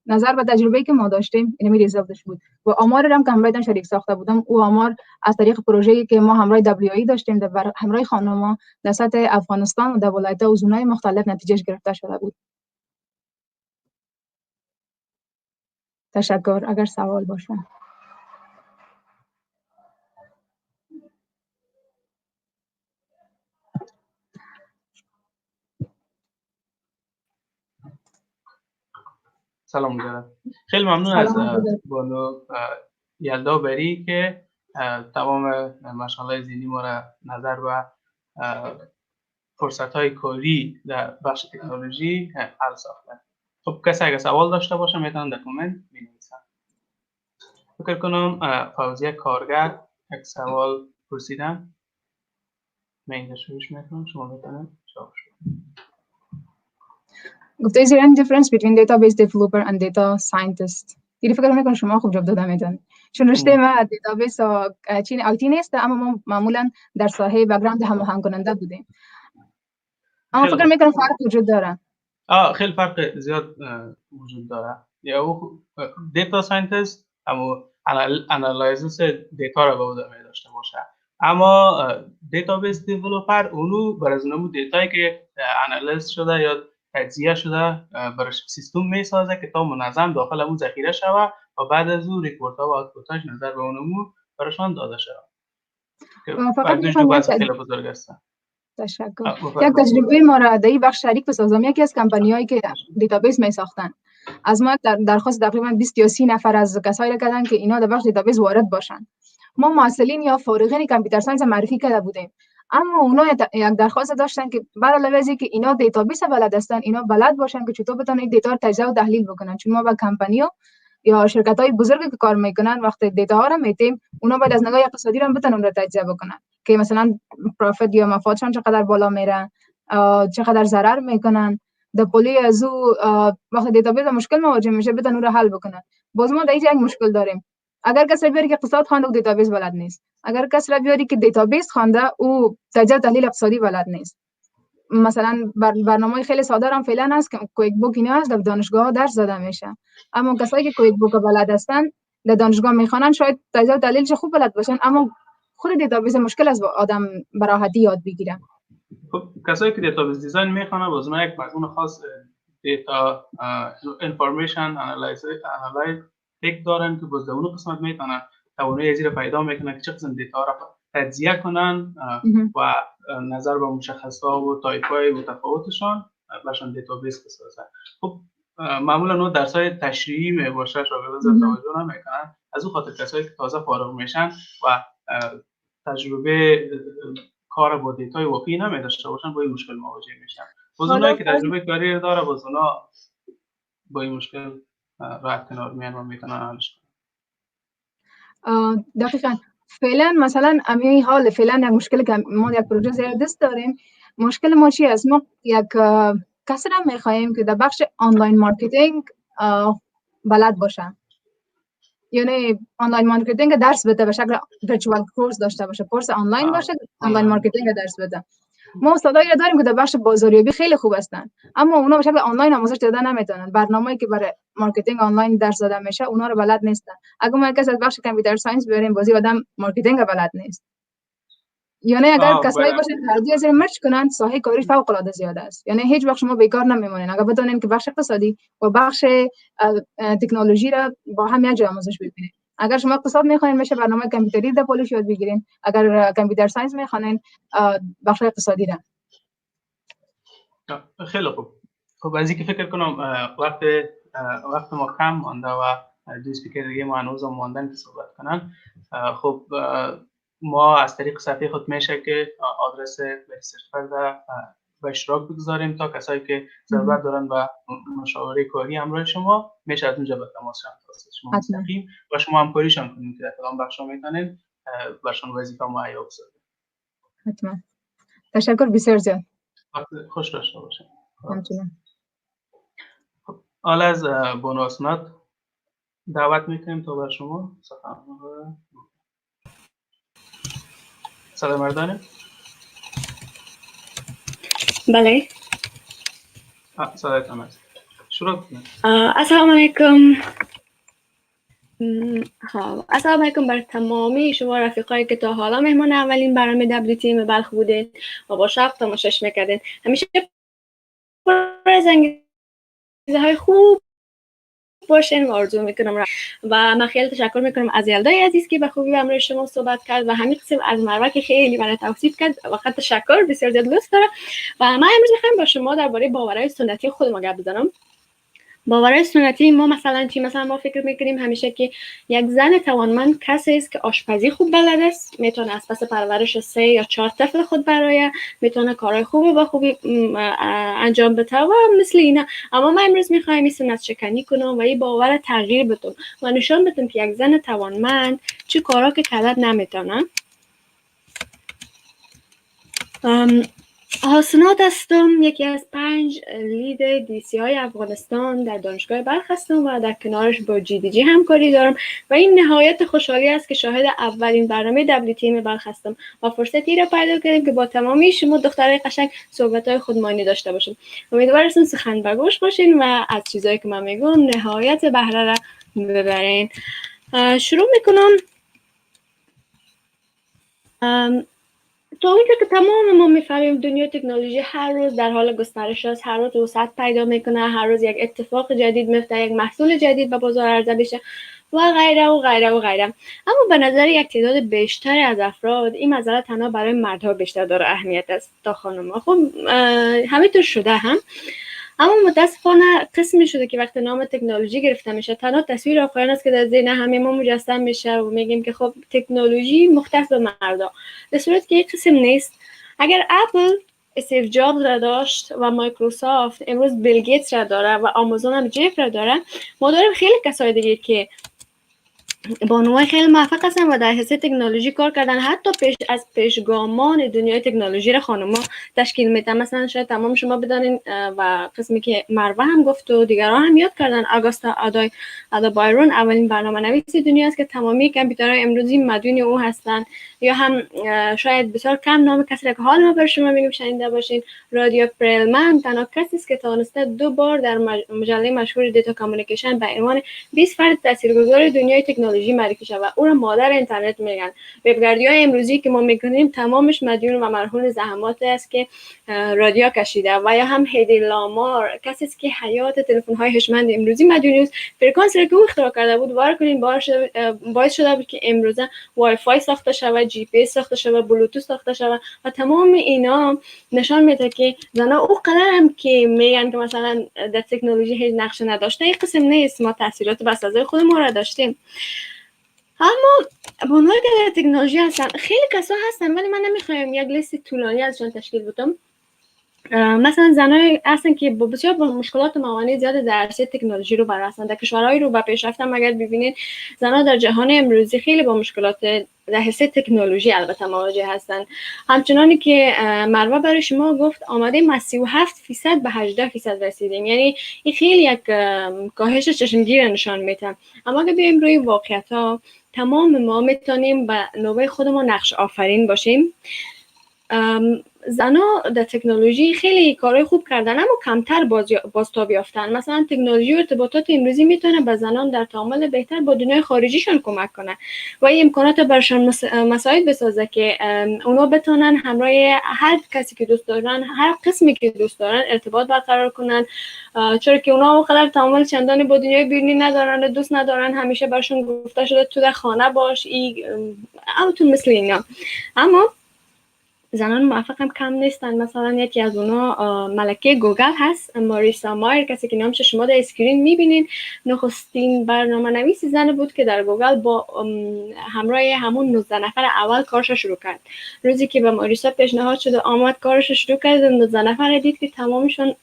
نظر به تجربه‌ای که ما داشتیم اینمی ریزالتش بود و آمار هم که همراه شریک ساخته بودم او آمار از طریق پروژه‌ای که ما همراه WTM داشتیم در همراه خانه ما در سطح افغانستان و در ولایت‌ها و زون‌های مختلف نتیجهش گرفته شده بود. تشکر. اگر سوال باشه. سلام مجدد. خیلی ممنون از بانو یلدا بری که تمام مشغله ذهنی ما را نظر و فرصت‌های کاری در بخش تکنولوژی حل ساختن. خب کسی اگه سوال داشته باشه میتونن در کامنت بنویسن. فکر کنم فوزیه کارگر یک سوال پرسیدن. من اینجا شروعش میکنم، شما میتونن جواب بدید. گفته is there any difference between database developer and data scientist؟ دیگه فکر میکنم شما خوب جواب داده میدونید. چون رشته ما دیتابیس و چین آیتی نیست، اما ما معمولا در ساحه بک‌گراند هماهنگ کننده بودیم. اما فکر میکنم فرق وجود داره. خیلی فرق زیاد وجود داره. یا دیتا ساینتیست اما انالیزیس دیتا را به عهده داشته باشه، اما دیتابیس دیولپر اونو بر از نمود دیتایی که انالیز شده یا تجزیه شده برای سیستم میسازه که تا منظم داخل اون ذخیره شوه و بعد از اون ریپورت ها و آوتپوتاش نظر به اونمو براشان داده شده. فقط میخوام خیلی بزرگ هستن. تشکر. یک تجربه ما را در این بخش شریک بسازم. یکی از کمپانی‌هایی که دیتابیس میساختن از ما درخواست تقریبا 20 یا 30 نفر از کسایی را کردن که اینا در بخش دیتابیس وارد باشن. ما معلمین یا فارغین کامپیوتر ساینس معرفی کرده بودیم، اما اونا یک درخواست داشتن که بر علاوه از اینکه اینا دیتابیس بلد هستن، اینا بلد باشن که چطور بتونن دیتا رو تجزیه و تحلیل بکنن. چون ما با کمپانی‌ها یا شرکت‌های بزرگی که کار میکنن وقتی دیتا ها رو میدیم، اونا باید از نگاه اقتصادی هم بتونن اون رو تجزیه بکنن که مثلا پروفیت یا مفادشون چقدر بالا میره، چقدر ضرر میکنن. در پلی از او وقتی دیتابیس مشکل مواجه میشه بتونن اون رو حل بکنن. باز ما در اینجا یک مشکل داریم. اگر کسی بیاری که اقتصاد خوانده و دیتابیس بلد نیست، اگر کسی بیاری که دیتابیس خوانده او تجزیه تحلیل اقتصادی بلد نیست. مثلا برنامه‌های خیلی ساده هم فعلا هست که کویک بوک اینا هست در دانشگاه درس داده میشه، اما کسایی که کویک بوک بلد هستن در دانشگاه میخوانن شاید تجزیه تحلیلش خوب بلد باشن، اما خود دیتابیس مشکل است آدم به راحتی یاد بگیره. خب کسایی که دیتابیس دیزاین میخوانن باز ما یک مضمون خاص دیتا انفارمیشن انالیتیک دارن که باز در اون قسمت میتونن توانایی زیر پیدا میکنن که چه قسم دیتا را تجزیه کنن و نظر به مشخصات و تایپ‌های متفاوتشان برشان دیتابیس بسازن. خب معمولا اون درس‌های تشریحی میباشه، شاگردا زیاد توجه نمیکنن. از اون خاطر کسایی که تازه فارغ میشن و تجربه کار با دیتای واقعی نمیداشته باشن با این مشکل مواجه میشن. اونایی که تجربه کاری داره باز اونا با این مشکل راحت کنار میان و میتونن حلش کنن. دقیقاً فعلا مثلا امی حال فعلا یک مشکل که ما یک پروژه زیر دست داریم. مشکل ما چی است؟ ما یک کسی را میخواهیم که در بخش آنلاین مارکتینگ بلد باشه، یعنی آنلاین مارکتینگ درس بده به شکل ورچوال کورس داشته باشه، کورس آنلاین باشه، آنلاین مارکتینگ درس بده. ما استادایی را داریم که در بخش بازاریابی خیلی خوب هستن، اما اونا به شکل آنلاین آموزش داده نمیتونن. برنامه‌ای که برای مارکتینگ آنلاین درس داده میشه اونا رو بلد نیستن. اگه ما کسی از بخش کامپیوتر ساینس بیاریم بازی آدم مارکتینگ بلد نیست، یعنی اگر کسایی باشن هر دو از مرج کنن ساحه کاری فوق العاده زیاده است. یعنی هیچ وقت شما بیکار نمیمونین اگر بدونین که بخش اقتصادی و بخش تکنولوژی را با هم یک جای آموزش ببینید. اگر شما اقتصاد میخواین میشه برنامه کامپیوتری در پولیش یاد بگیرین، اگر کامپیوتر ساینس میخواین بخش اقتصادی را. خیلی خوب. خب از اینکه فکر کنم وقت ما کم مونده و دو اسپیکر دیگه ما هنوز ماندن که صحبت کنن. خب ما از طریق صفحه خود میشه که آدرس سرچ به اشتراک بگذاریم تا کسایی که ضرورت دارن و مشاوره کاری همراه شما میشه از اونجا به تماس شما مستقیم و شما همکاریشان کنید که در کدام بخشا میتونین برشون وظیفه مهیا بسازید. حتما. تشکر بسیار زیاد. خوش داشته باشید. همچنین. حالا از بانو اسمت دعوت میکنیم تا بر شما سخنرانی. صدا مردانه؟ بله. صدایتان هست. شروع کنید. السلام علیکم. السلام علیکم بر تمامی شما رفیقایی که تا حالا مهمان اولین برنامه WTM بلخ بودید و با شوق تماشاش میکردین. همیشه پر از انگیزه‌های خوب باشین و آرزو میکنم و من خیلی تشکر میکنم از یلدای عزیز که به خوبی همراه شما صحبت کرد و همین قسم از مروه که خیلی برای توصیف کرد واقعا تشکر، بسیار زیاد دوست دارم. و من امروز میخوام با شما درباره باورهای سنتی خودم گپ بزنم. باورهای سنتی ما مثلا چی؟ مثلا ما فکر میکنیم همیشه که یک زن توانمند کسی است که آشپزی خوب بلد است، میتونه از پس پرورش 3 یا 4 طفل خود برای، میتونه کارهای خوب با خوبی انجام بده و مثل اینا. اما ما امروز میخوایم این سنت شکنی کنم و این باور تغییر بدم و نشان بدم که یک زن توانمند چه کارا که کردن نمیتونه. حسنات هستم، یکی از 5 لید دیسی های افغانستان در دانشگاه بلخ هستم و در کنارش با GDG همکاری دارم و این نهایت خوشحالی است که شاهد اولین برنامه WTM بلخ هستم و فرصتی را پیدا کردیم که با تمامی شما دخترای قشنگ صحبت‌های خودمانی داشته باشیم. امیدوارم سخن به گوش باشین و از چیزایی که من میگم نهایت بهره را ببرین. شروع میکنم. تا اونجا که تمام ما میفهمیم دنیای تکنولوژی هر روز در حال گسترش است، هر روز وسعت پیدا میکنه، هر روز یک اتفاق جدید میفته، یک محصول جدید به بازار عرضه میشه و غیره و غیره و غیره. اما به نظر یک تعداد بیشتر از افراد این مسئله تنها برای مردها بیشتر داره اهمیت است تا خانم‌ها. خب همینطور شده هم، اما متاسفانه قسمی شده که وقتی نام تکنولوژی گرفته میشه تنها تصویر آفرین است که در ذهن همه ما مجسم میشه و میگیم که خب تکنولوژی مختص به مردا، در صورتی که یک قسم نیست. اگر اپل استیو جابز را داشت و مایکروسافت امروز بیل گیتس را داره و آمازون هم جف را داره، ما داریم خیلی کسای دیگه که بانوان خیلی موفق هستن و در حوزه تکنولوژی کار کردن، حتی از پیشگامان دنیای تکنولوژی را خانم‌ها تشکیل میدن. مثلا شاید تمام شما بدانین و قسمی که مروه هم گفت و دیگران هم یاد کردن، آگوستا آدا بایرون اولین برنامه‌نویس دنیا است که تمامی کامپیوترهای امروزی مدیون او هستند. یا هم شاید بسیار کم نام کسی را که حال ما بر شما میگم شنیده باشین، رادیو پرلمن تنها کسی است که توانسته 2 بار در مجله مشهور دیتا کامیونیکیشن به عنوان 20 فرد تاثیرگذار دنیای تکنولوژی معرفی شد و او را مادر اینترنت میگن. وبگردی‌های امروزی که ما میکنیم تمامش مدیون و مرهون زحمات است که رادیو کشیده. و یا هم هیدی لامار کسی است که حیات تلفن‌های هوشمند امروزی مدیون است. فرکانس را که او اختراع کرده بود وار کنین باعث شده بود که امروزه وای فای ساخته شود، جی پی اس ساخته شود، بلوتوث ساخته شود و تمام اینا نشان میده که زنها او قدر هم که میگن که مثلا در تکنولوژی هیچ نقشه نداشته، این قسم نیست. ما تاثیرات بسازای خود ما را داشتیم. اما بانوایی که در تکنولوژی هستن خیلی کسا هستن ولی من نمیخوایم یک لیست طولانی ازشون تشکیل بدم. مثلا زنای هستن که بسیار با مشکلات موانع زیاد در عرصه تکنولوژی رو بر هستن. در کشورهای رو به پیشرفته اگر ببینید زنها در جهان امروزی خیلی با مشکلات در حوزه تکنولوژی البته مواجه هستن. همچنانی که مروه برای شما گفت آماده ما 37% به 18% رسیدیم، یعنی این خیلی یک کاهش چشمگیر نشان میده. اما اگه بیایم روی واقعیت‌ها تمام ما میتونیم به نوبه خودمون نقش آفرین باشیم. زنها در تکنولوژی خیلی کارهای خوب کردن اما کمتر بازتاب یافتن. مثلا تکنولوژی و ارتباطات امروزی میتونه به زنان در تعامل بهتر با دنیای خارجیشون کمک کنه و این امکانات برشان مساعد بسازه که اونا بتونن همراه هر کسی که دوست دارن، هر قسمی که دوست دارن ارتباط برقرار کنن، چرا که اونا اونقدر تعامل چندانی با دنیای بیرونی ندارن، دوست ندارن. همیشه برشون گفته شده تو در خانه باش، تو مثل اینا. اما زنان موفق هم کم نیستن. مثلا یکی از اونا ملکه گوگل هست، ماریسا مایر، کسی که نامش شما در اسکرین میبینین. نخستین برنامه‌نویس زن بود که در گوگل با همراه همون 19 نفر اول کارش شروع کرد. روزی که به ماریسا پیشنهاد شد آمد کارش شروع کرد، 19 نفر دید که تمامشون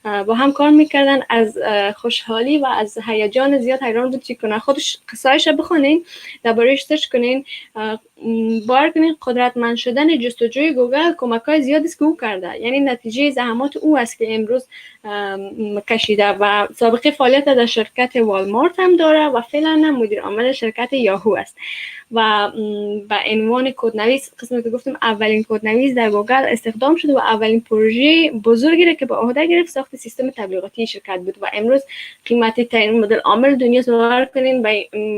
با هم کار میکردن. از خوشحالی و از هیجان زیاد حیران بود چی کنه. خودش قصه‌اش بخونین، درباره‌اش سرچ کنین، باور کنین قدرتمند شدن جستجوی گوگل کمک‌های زیادی است که او کرده، یعنی نتیجه زحمات او است که امروز کشیده و سابقه فعالیت در شرکت والمارت هم داره و فعلا مدیر عامل شرکت یاهو است. و به عنوان کدنویس، قسمی که گفتم اولین کدنویس در گوگل استخدام شد و اولین پروژه بزرگی را که به عهده گرفت ساخت سیستم تبلیغاتی شرکت بود و امروز قیمتی ترین مدل عامل دنیا باور کنین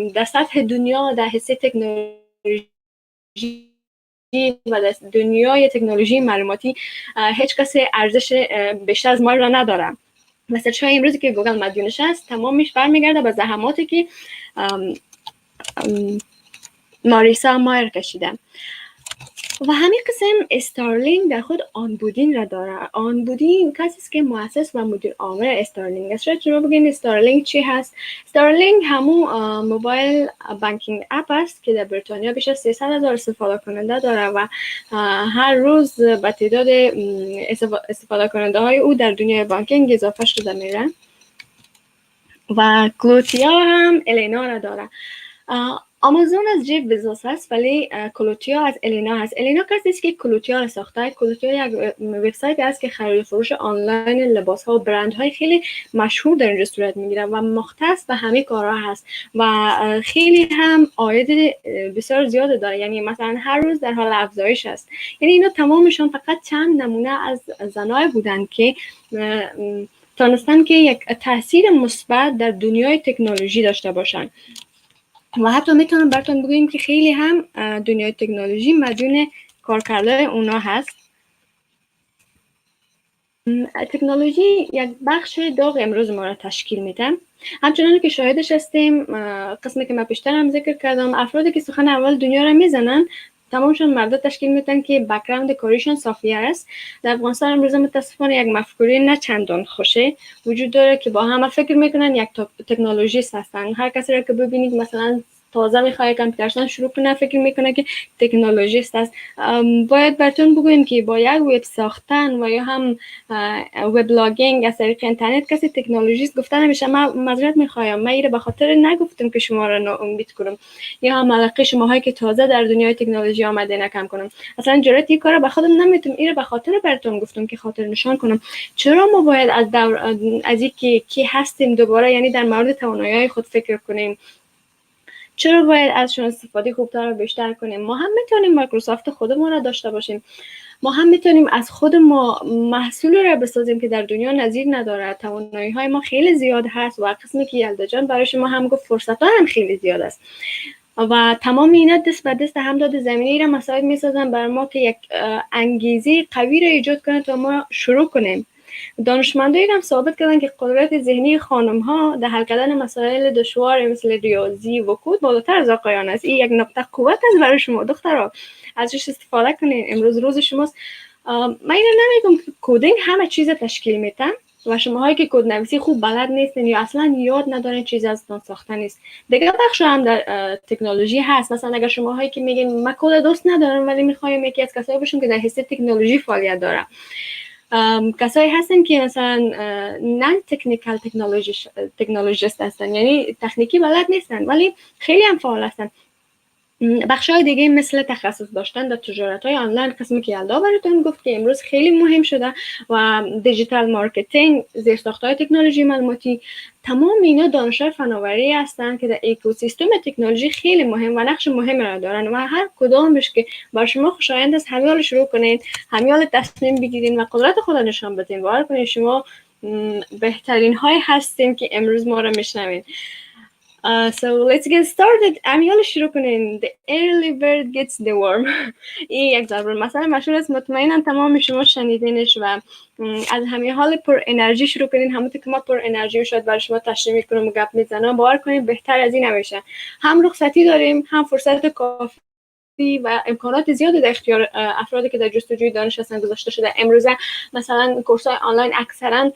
در سطح دنیا در حصه تکنولوژی و در دنیای تکنولوژی معلوماتی هیچ کسی ارزش بیشتر از ما را نداره. مثلا چای امروزی که گوگل مدیونش است تمامش برمیگرده به زحماتی که ماریسا مایر کشیده. و همین قسم استارلینگ در خود آنبودین را داره. آنبودین کسی است که مؤسس و مدیر عامل استارلینگ است. شاید شما بگین استارلینگ چی هست؟ استارلینگ همون موبایل بانکینگ اپ است که در بریتانیا بیش از 300,000 استفاده کننده داره و هر روز به تعداد استفاده کننده های او در دنیای بانکینگ اضافه شده میره. و کلوتیا هم الینا را داره. آمازون از جیف بزوس هست ولی کلوتیا از الینا هست. الینا کسی است که کلوتیا را ساخته. کلوتیا یک وبسایت است که خرید فروش آنلاین لباس ها و برند های خیلی مشهور در اینجا صورت میگیره و مختص به همه کارها هست و خیلی هم عاید بسیار زیاد داره. یعنی مثلا هر روز در حال افزایش است. یعنی اینا تمامشون فقط چند نمونه از زنای بودن که تونستن که یک تاثیر مثبت در دنیای تکنولوژی داشته باشن. و حتی میتونم براتون بگویم که خیلی هم دنیای تکنولوژی مدیون کارکردهای اونا هست. تکنولوژی یک بخش داغ امروز ما را تشکیل میده. همچنان که شاهدش هستیم، قسمی که من پیشتر هم ذکر کردم، افرادی که سخن اول دنیا را میزنن تمامشون مردا تشکیل میدن که بک‌گراند کاریشون سافی‌ویر است. در افغانستان امروز متاسفانه یک مفکوره نه چندان خوشه وجود داره که با هم فکر میکنن یک تکنولوژیست هستن. هر کسی را که ببینید مثلا تازه میخواد کامپیوترسان شروع کنه فکر میکنه که تکنولوژیست است. باید براتون بگویم که با یک وب ساختن و یا هم وبلاگینگ از طریق اینترنت کسی تکنولوژیست گفته نمیشه. من معذرت میخوایم، من اینو به خاطر نگفتم که شما را ناامید کنم یا هم علاقه شماهایی که تازه در دنیای تکنولوژی آمده نکم کنم. اصلا جرأت این کارو به خودم نمیتونم، اینو به خاطر براتون گفتم که خاطر نشان کنم چرا ما باید از اینکه کی هستیم دوباره، یعنی در مورد توانایی‌های خود فکر کنیم، چرا باید ازشون استفاده خوبتر و بیشتر کنیم. ما هم میتونیم مایکروسافت خودمون را داشته باشیم، ما هم میتونیم از خود ما محصول را بسازیم که در دنیا نظیر نداره. توانایی های ما خیلی زیاد هست و قسمی که یلدا جان برای شما هم گفت فرصت ها هم خیلی زیاد است و تمام اینا دست به دست هم داده زمینی را مساعد میسازن برای ما که یک انگیزه قوی را ایجاد کنه تا ما شروع کنیم. دانشمندایی هم ثابت کردن که قدرت ذهنی خانم ها در حل کردن مسائل دشوار مثل ریاضی و کد بالاتر از آقایان است. این یک نقطه قوت است برای شما دخترها، ازش استفاده کنین. امروز روز شماست. من اینو نمیگم که کدینگ همه چیز تشکیل میده و شماهایی که کد نویسی خوب بلد نیستین یا اصلا یاد ندارین چیز از دان ساختن نیست. دیگه بخش هم در تکنولوژی هست. مثلا اگر شماهایی که میگین من کد دوست ندارم ولی میخوایم یکی از کسایی باشم که در حوزه تکنولوژی فعالیت داره، کسایی هستن که مثلا نان تکنیکال تکنولوژیست هستن، یعنی تکنیکی بلد نیستن ولی خیلی هم فعال هستن. بخشای دیگه مثل تخصص داشتن در تجارت‌های آنلاین، قسمی که یلدا براتون گفت که امروز خیلی مهم شده، و دیجیتال مارکتینگ، زیرساخت‌های تکنولوژی معلوماتی، تمام اینا دانش‌های فناوری هستن که در اکوسیستم تکنولوژی خیلی مهم و نقش مهمی را دارن و هر کدامش که بر شما خوشایند است همیال شروع کنین، همیال تصمیم بگیرین و قدرت خود را نشان بدین. باور کنین شما بهترین های هستین که امروز ما را میشنوین. So let's get started. امیال شروع کنین. The early bird gets the worm. این یک ضرب مثلا مشهور است، مطمئنم تمام شما شنیدینش و از همین حال پر انرژی شروع کنین. همونطور که ما پر انرژی شد برای شما تشریح میکنم و گپ میزنم، باور کنین بهتر از این نمیشه. هم رخصتی داریم، هم فرصت کافی و امکانات زیادی در اختیار افرادی که در جستجوی دانش هستن گذاشته شده. امروزه مثلا کورس‌های آنلاین اکثرا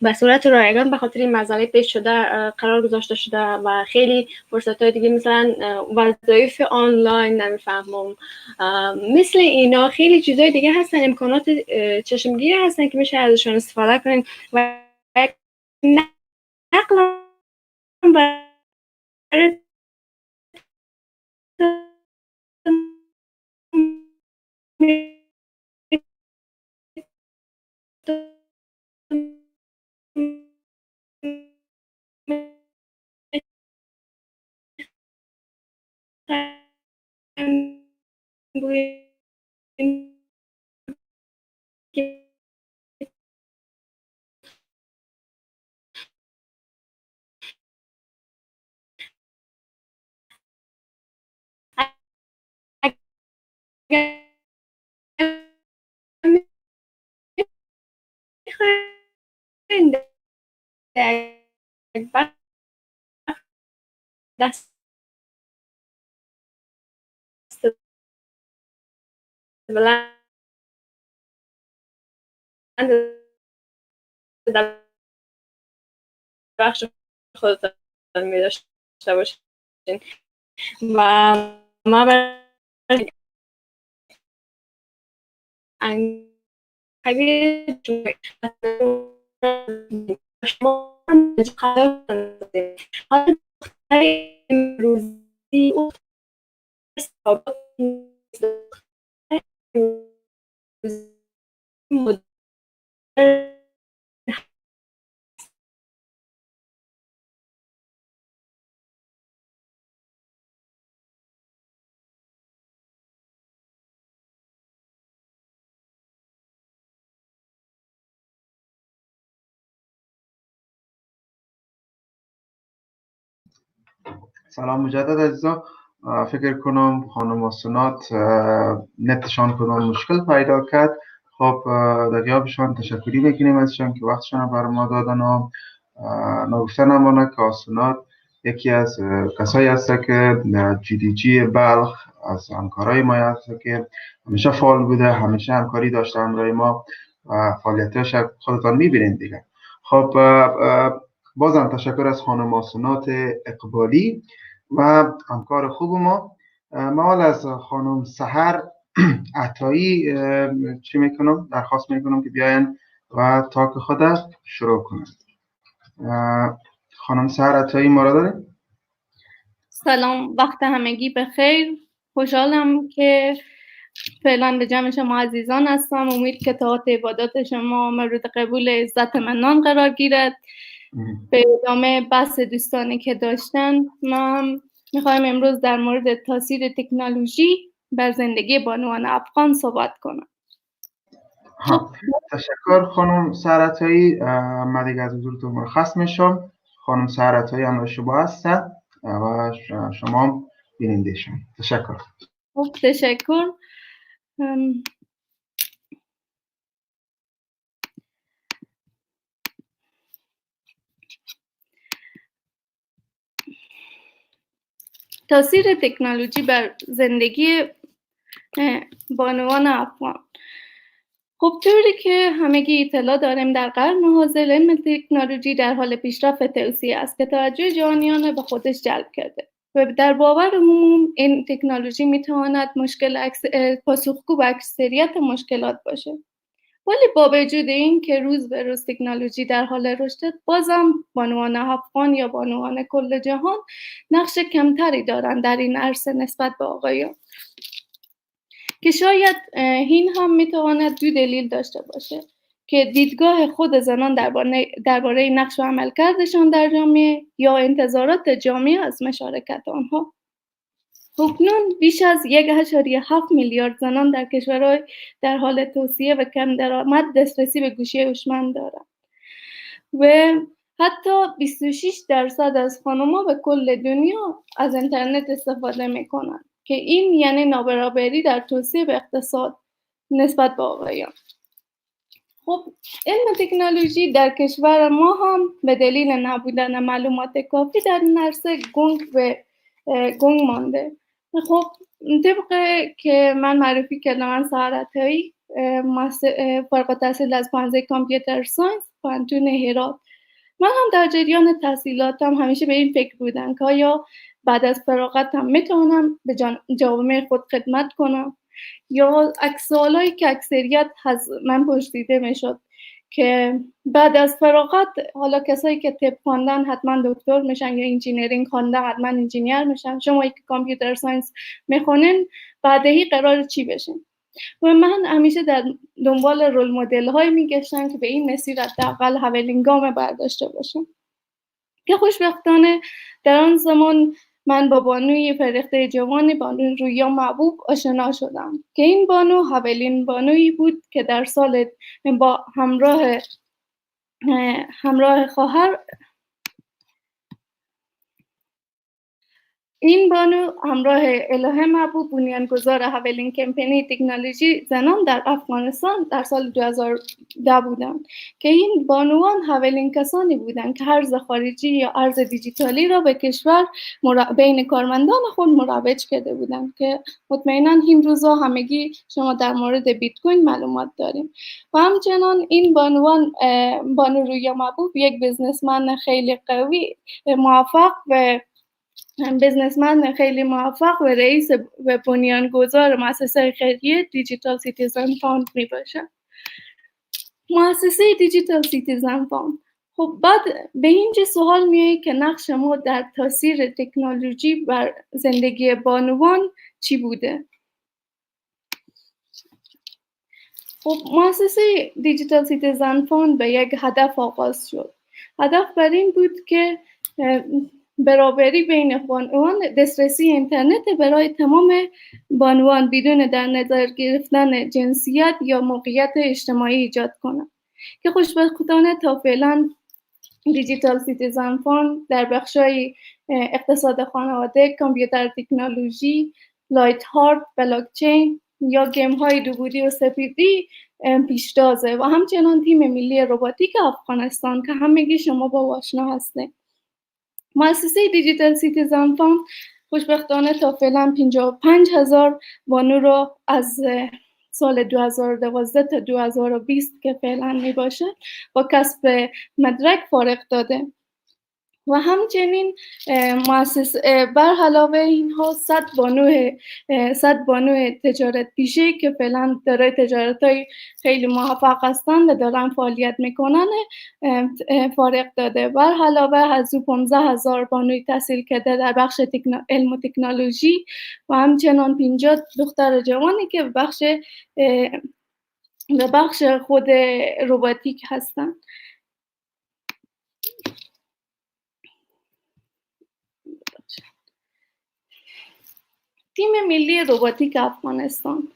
به صورت رایگان به خاطر این مسئله پیش شده قرار گذاشته شده و خیلی فرصت‌های دیگه مثلا وظایف آنلاین نمیفهمم مثل اینا خیلی چیزای دیگه هستن، امکانات چشمگیر هستن که میشه ازشون استفاده کنین و نقل گوییم که اگر می‌خواین در یک وقت دست بلند در بخش خودتان می داشته باشین و ما برای انگیزه شما حالا امروزی او سلام مجدد عزیزان. فکر کنم خانم آسونات نتشان کدام مشکل پیدا کرد. خب در غیابشان تشکری میکنیم ازشان که وقتشان بر ما دادن و نگفته نمانه که آسونات یکی از کسایی هست که GDG بلخ از همکارای ما هست که همیشه فعال بوده، همیشه همکاری داشته همراه ما و فعالیتاش خودتان میبینید دیگه. خب بازم تشکر از خانم آسونات اقبالی و همکار خوب ما. حال از خانم سحر عطایی چی میکنم؟ درخواست میکنم که بیاین و تاک خود شروع کنند. خانم سحر عطایی ما را دارید؟ سلام، وقت همگی بخیر. خوشحالم که فعلا به جمع شما عزیزان هستم. امید که طاعت عبادات شما مورد قبول عزت منان قرار گیرد. به ادامه بحث دوستانی که داشتن، ما میخوایم امروز در مورد تاثیر تکنولوژی بر زندگی بانوان افغان صحبت کنم. تشکر خانم سحر عطایی. من دیگه از حضورتون مرخص میشم. خانم سحر عطایی هم شما هستن و شما بیننده شما. تشکر. خب تشکر. تاثیر تکنولوژی بر زندگی بانوان افغان. خب طوری که همگی اطلاع داریم در قرن حاضر علم تکنولوژی در حال پیشرفت و توسعه است که توجه جهانیان به خودش جلب کرده و در باور عموم این تکنولوژی میتواند پاسخگو به اکثریت مشکلات باشه. ولی با وجود این که روز به روز تکنولوژی در حال رشد، بازم بانوان افغان یا بانوان کل جهان نقش کمتری دارند در این عرصه نسبت به آقایان، که شاید این هم میتواند دو دلیل داشته باشه که دیدگاه خود زنان درباره نقش و عملکردشان در جامعه یا انتظارات جامعه از مشارکت آنها. اکنون بیش از 1.7 میلیارد زنان در کشورهای در حال توسعه و کم درآمد دسترسی به گوشی هوشمند دارند و حتی 26% از خانم‌ها به کل دنیا از اینترنت استفاده میکنند که این یعنی نابرابری در توسعه به اقتصاد نسبت به آقایان. خب علم تکنولوژی در کشور ما هم به دلیل نبودن معلومات کافی در این عرصه گنگ مانده. خب طبق که من معرفی کردم، من سحر عطایی، فارغ التحصیل از پانزه کامپیوتر ساینس پانتون هرات. من هم در جریان تحصیلاتم همیشه به این فکر بودم که آیا بعد از فراغتم میتونم به جامعه خود خدمت کنم، یا سوالایی که اکثریت از من پرسیده میشد که بعد از فراغت حالا کسایی که طب خواندن حتما دکتر میشن یا انجینیرینگ خواندن حتما انجینیر میشن، شما که کامپیوتر ساینس میخونین بعدهی قرار چی بشین؟ و من همیشه در دنبال رول مدل های میگشتم که به این مسیر حداقل اولین گام برداشته باشم، که خوشبختانه در آن زمان من با بانوی فرهیخته جوان بانو رویا محبوب آشنا شدم که این بانو اولین بانویی بود که در سال با همراه خواهر این بانو همراه الهه محبوب بنیانگذار اولین کمپانی تکنولوژی زنان در افغانستان در سال 2010 بودند که این بانوان اولین کسانی بودند که ارز خارجی یا ارز دیجیتالی را به کشور بین کارمندان خود مروج کرده بودند که مطمئنا این روزها همگی شما در مورد بیت کوین معلومات داریم. و همچنان این بانو رویا محبوب یک بزنسمن خیلی قوی موفق و رئیس و بنیانگذار مؤسسه خیریه دیجیتال سیتیزن فاند می باشد. مؤسسه دیجیتال سیتیزن فاند، خب بعد به اینجا سوال میاد که نقش ما در تاثیر تکنولوژی بر زندگی بانوان چی بوده؟ خب مؤسسه دیجیتال سیتیزن فاند به یک هدف آغاز شد. هدف بر این بود که برابری بین بانوان، دسترسی اینترنت برای تمام بانوان بدون در نظر گرفتن جنسیت یا موقعیت اجتماعی ایجاد کنند که خوشبختانه تا فعلا دیجیتال سیتیزن فاند در بخش‌های اقتصاد خانواده، کامپیوتر تکنولوژی، لایت هارت، بلاکچین یا گیم‌های دوبودی و سپیدی پیشتازه و همچنان تیم ملی روباتیک افغانستان که همگی شما با آشنا هستید. مؤسسه دیجیتال سیتیزن فاند خوشبختانه تا فعلا 55,000 بانو را از سال 2012 تا 2020 که فعلا می باشه با کسب مدرک فارغ داده و همچنین مؤسسه بر علاوه اینها 100 بانو تجارت پیشه که فعلا دارای تجارت‌های خیلی موفق هستند و دارن فعالیت میکنن فارغ داده. بر علاوه از او 15,000 بانوی تحصیل کرده در بخش علم و تکنولوژی و همچنان 50 دختر جوانی که به بخش خود روباتیک هستند. تیم ملی روباتیک افغانستان،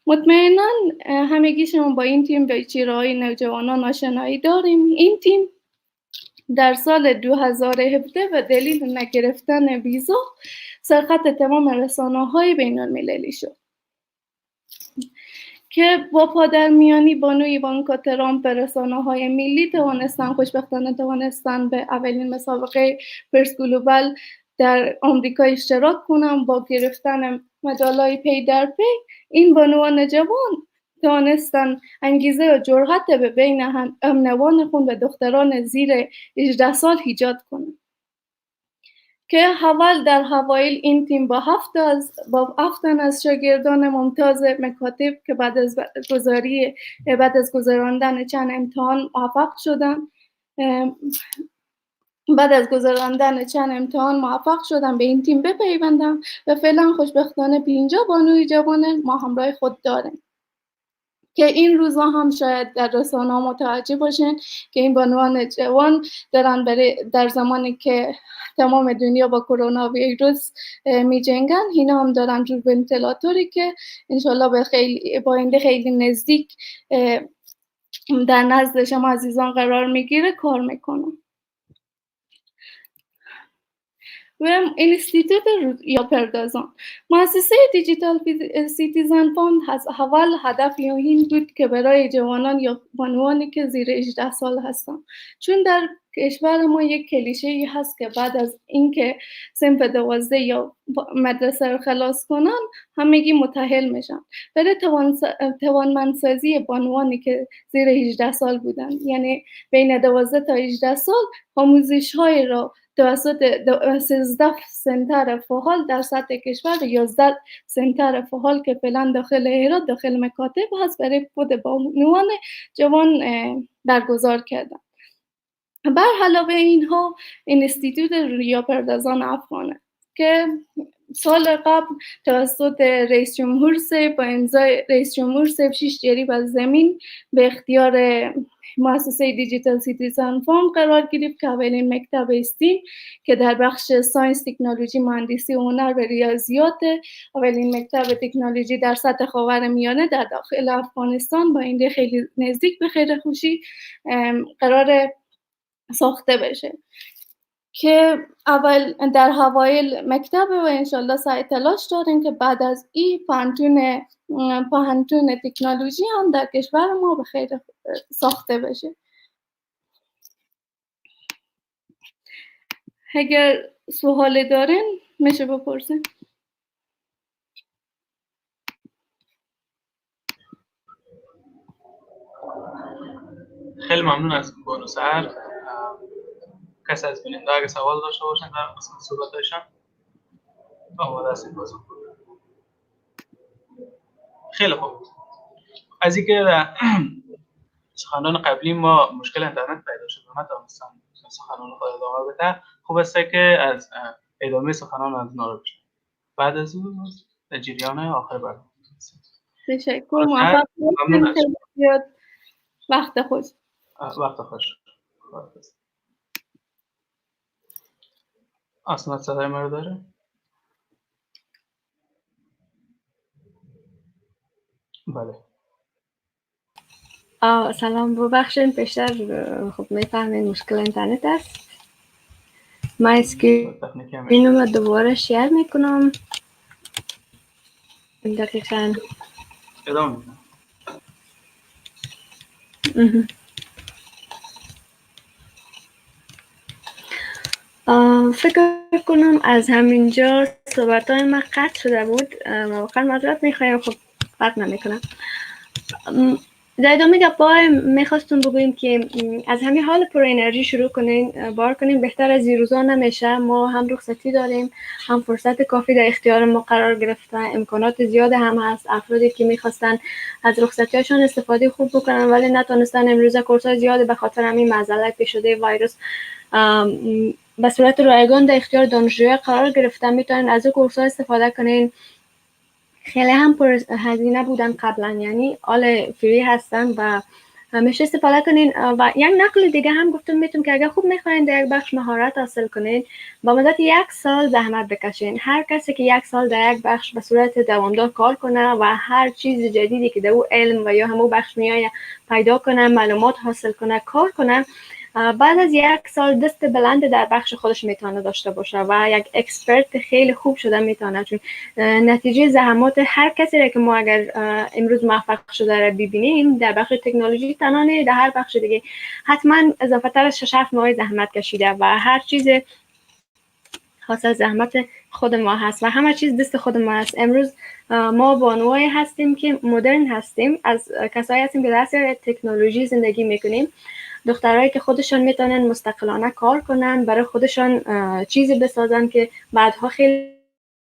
مطمئنا همگی شما با این تیم به چهره‌های نوجوانان آشنایی داریم. این تیم در سال 2017 به دلیل نگرفتن ویزا سرخط تمام رسانه‌های بین‌المللی شد که با پادرمیانی بانوی ایوانکا ترامپ به رسانه‌های ملی خوشبختانه توانستن به اولین مسابقه پرس گلوبال در آمریکا اشتراک کنم. با گرفتن مدالای پی در پی این بانوان جوان توانستن انگیزه و جرأت به بین هم‌نوان خود و دختران زیر 18 سال ایجاد کنند که در اوایل این تیم با 7 تن از شاگردان ممتاز مکاتب که بعد از گذراندن چند امتحان موفق شدن به این تیم بپیوندم و فعلا خوشبختانه 50 بانوی جوان ما همراه خود داریم که این روزا هم شاید در رسانه‌ها متوجه باشین که این بانوان جوان دارن در زمانی که تمام دنیا با کرونا ویروس می جنگن، اینا هم دارن جور ونتیلاتوری که انشالله با آینده خیلی نزدیک در نزد شما عزیزان قرار میگیره کار میکنن. و اینستیتوت رویا پردازان، مؤسسه دیجیتال سیتیزن فاند از اول هدف این بود که برای جوانان یا بانوانی که زیر 18 سال هستن، چون در کشور ما یک کلیشه‌ای هست که بعد از اینکه صنف 12 یا مدرسه رو خلاص کنن همگی متأهل میشن. برای توانمندسازی بانوانی که زیر 18 سال بودن، یعنی بین 12 تا 18 سال، آموزش‌های را توسط 13 سنتر فعال در سطح کشور و 11 سنتر فعال که فعلا داخل هرات داخل مکاتب هست برای خود بانوان جوان برگزار کردن. بر علاوه اینها اینستیتوت رویا پردازان افغانه که سال قبل توسط رئیس جمهور صاحب با امضای رئیس جمهور صاحب 6 جریب از زمین به اختیار مؤسسه دیجیتال سیتیزن فاند قرار گرفت که اولین مکتب استیم که در بخش ساینس، تکنولوژی، مهندسی، هنر و ریاضیات، اولین مکتب تکنولوژی در سطح خاورمیانه در داخل افغانستان با ایده خیلی نزدیک به خیر خوشی قرار ساخته بشه که اول در اوایل مکتب و انشالله سعی تلاش داریم که بعد از این پاهنتون تکنولوژی هم در کشور ما به خیر ساخته بشه. اگر سوال دارین میشه بپرسین. خیلی ممنون از بانو سهر. کسی از بیننده اگه سوال داشته باشن در قسمت صحبت‌هاشون آماده هستیم بازم. خیلی خوب. از اینکه سخنان قبلی ما مشکل اینترنت پیدا شد و نتونستم سخنان خود ادامه بده، خوب است که از ادامه سخنان از نارو بشه. بعد از اون جریان آخر برنامه. تشکر. ممنون. وقت خوش. وقت خوش. اسناد صدای ما رو داره؟ بله. سلام، ببخشید پیشتر خب میفهمین مشکل اینترنت است. من اسکرینم رو دوباره شیر میکنم. دقیقاً ادامه میدم. فکر کنم از همینجا صحبت‌های من قطع شده بود. واقعا معذرت میخوایم. خب فرق نمیکنه. در ادامه گپ‌ها میخواستم بگویم که از همین حال پر انرژی شروع کنین، بار کنین. بهتر از این روزا نمیشه. ما هم رخصتی داریم، هم فرصت کافی در اختیار ما قرار گرفته، امکانات زیاد هم هست. افرادی که میخواستن از رخصتیاشون استفاده خوب بکنن ولی نتونستن، امروز کورس‌های زیاد به خاطر همین معضله پیش شده ویروس به صورت رایگان در اختیار دانشجویان قرار گرفتن. میتونن از این کورس‌ها استفاده کنین. خیلی هم پر هزینه بودن قبلا، یعنی آل فری هستن و همیشه استفاده کنین. و یک نقل دیگه هم گفتم میتونم که اگر خوب میخواین در یک بخش مهارت حاصل کنین، با مدت 1 سال زحمت بکشین. هر کسی که 1 سال در یک بخش به صورت دوامدار کار کنه و هر چیز جدیدی که در او علم و یا همون بخش میایه پیدا کنه، معلومات حاصل کنه، کار کنه، بعد از 1 سال دست بلند در بخش خودش میتونه داشته باشه و یک اکسپرت خیلی خوب شده میتونه. چون نتیجه زحمات هر کسی را که ما اگر امروز موفق شده را ببینیم در بخش تکنولوژی تنانه، در هر بخش دیگه حتما اضافه تر از 6-7 ماه زحمت کشیده و هر چیز حاصل زحمت خود ما هست و همه چیز دست خود ما هست. امروز ما بانوایی هستیم که مدرن هستیم، از کسایی هستیم که در عصر تکنولوژی زندگی میکنیم. دخترایی که خودشان میتونن مستقلانه کار کنن، برای خودشان چیزی بسازن که بعدها خیلی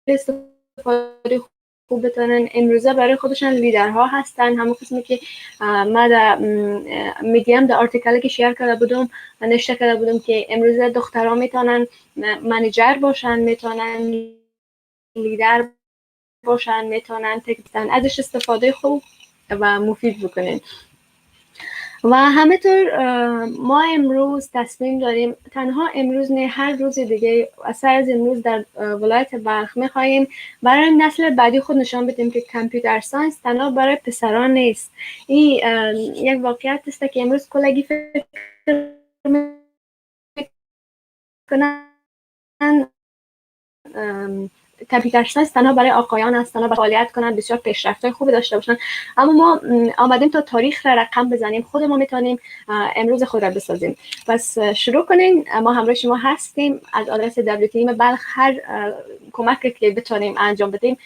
استفاده خوب بتونن. امروزه برای خودشان لیدرها هستن. همون قسمی که ما در میدیم در آرتیکلی که شیر کرده بودم نشته کرده بودم که امروزه دخترها میتونن منیجر باشن، میتونن لیدر باشن، میتونن تکنولوژی ازش استفاده خوب و مفید بکنن. و همینطور ما امروز تصمیم داریم، تنها امروز نه، هر روز دیگه از امروز در ولایت بلخ میخواییم برای نسل بعدی خود نشان بدیم که کامپیوتر ساینس تنها برای پسران نیست. این یک واقعیت است که امروز کلگی فکر میکنن کامپیوتر ساینس تنها برای آقایان است، تنها فعالیت کنن، بسیار پیشرفت‌های خوبی داشته باشن. اما ما آمدیم تا تاریخ را رقم بزنیم، خود ما میتونیم امروز خود را بسازیم. پس شروع کنین. ما همراه شما هستیم. از آدرس WTM بلخ هر کمکی که بتونیم انجام بدیم،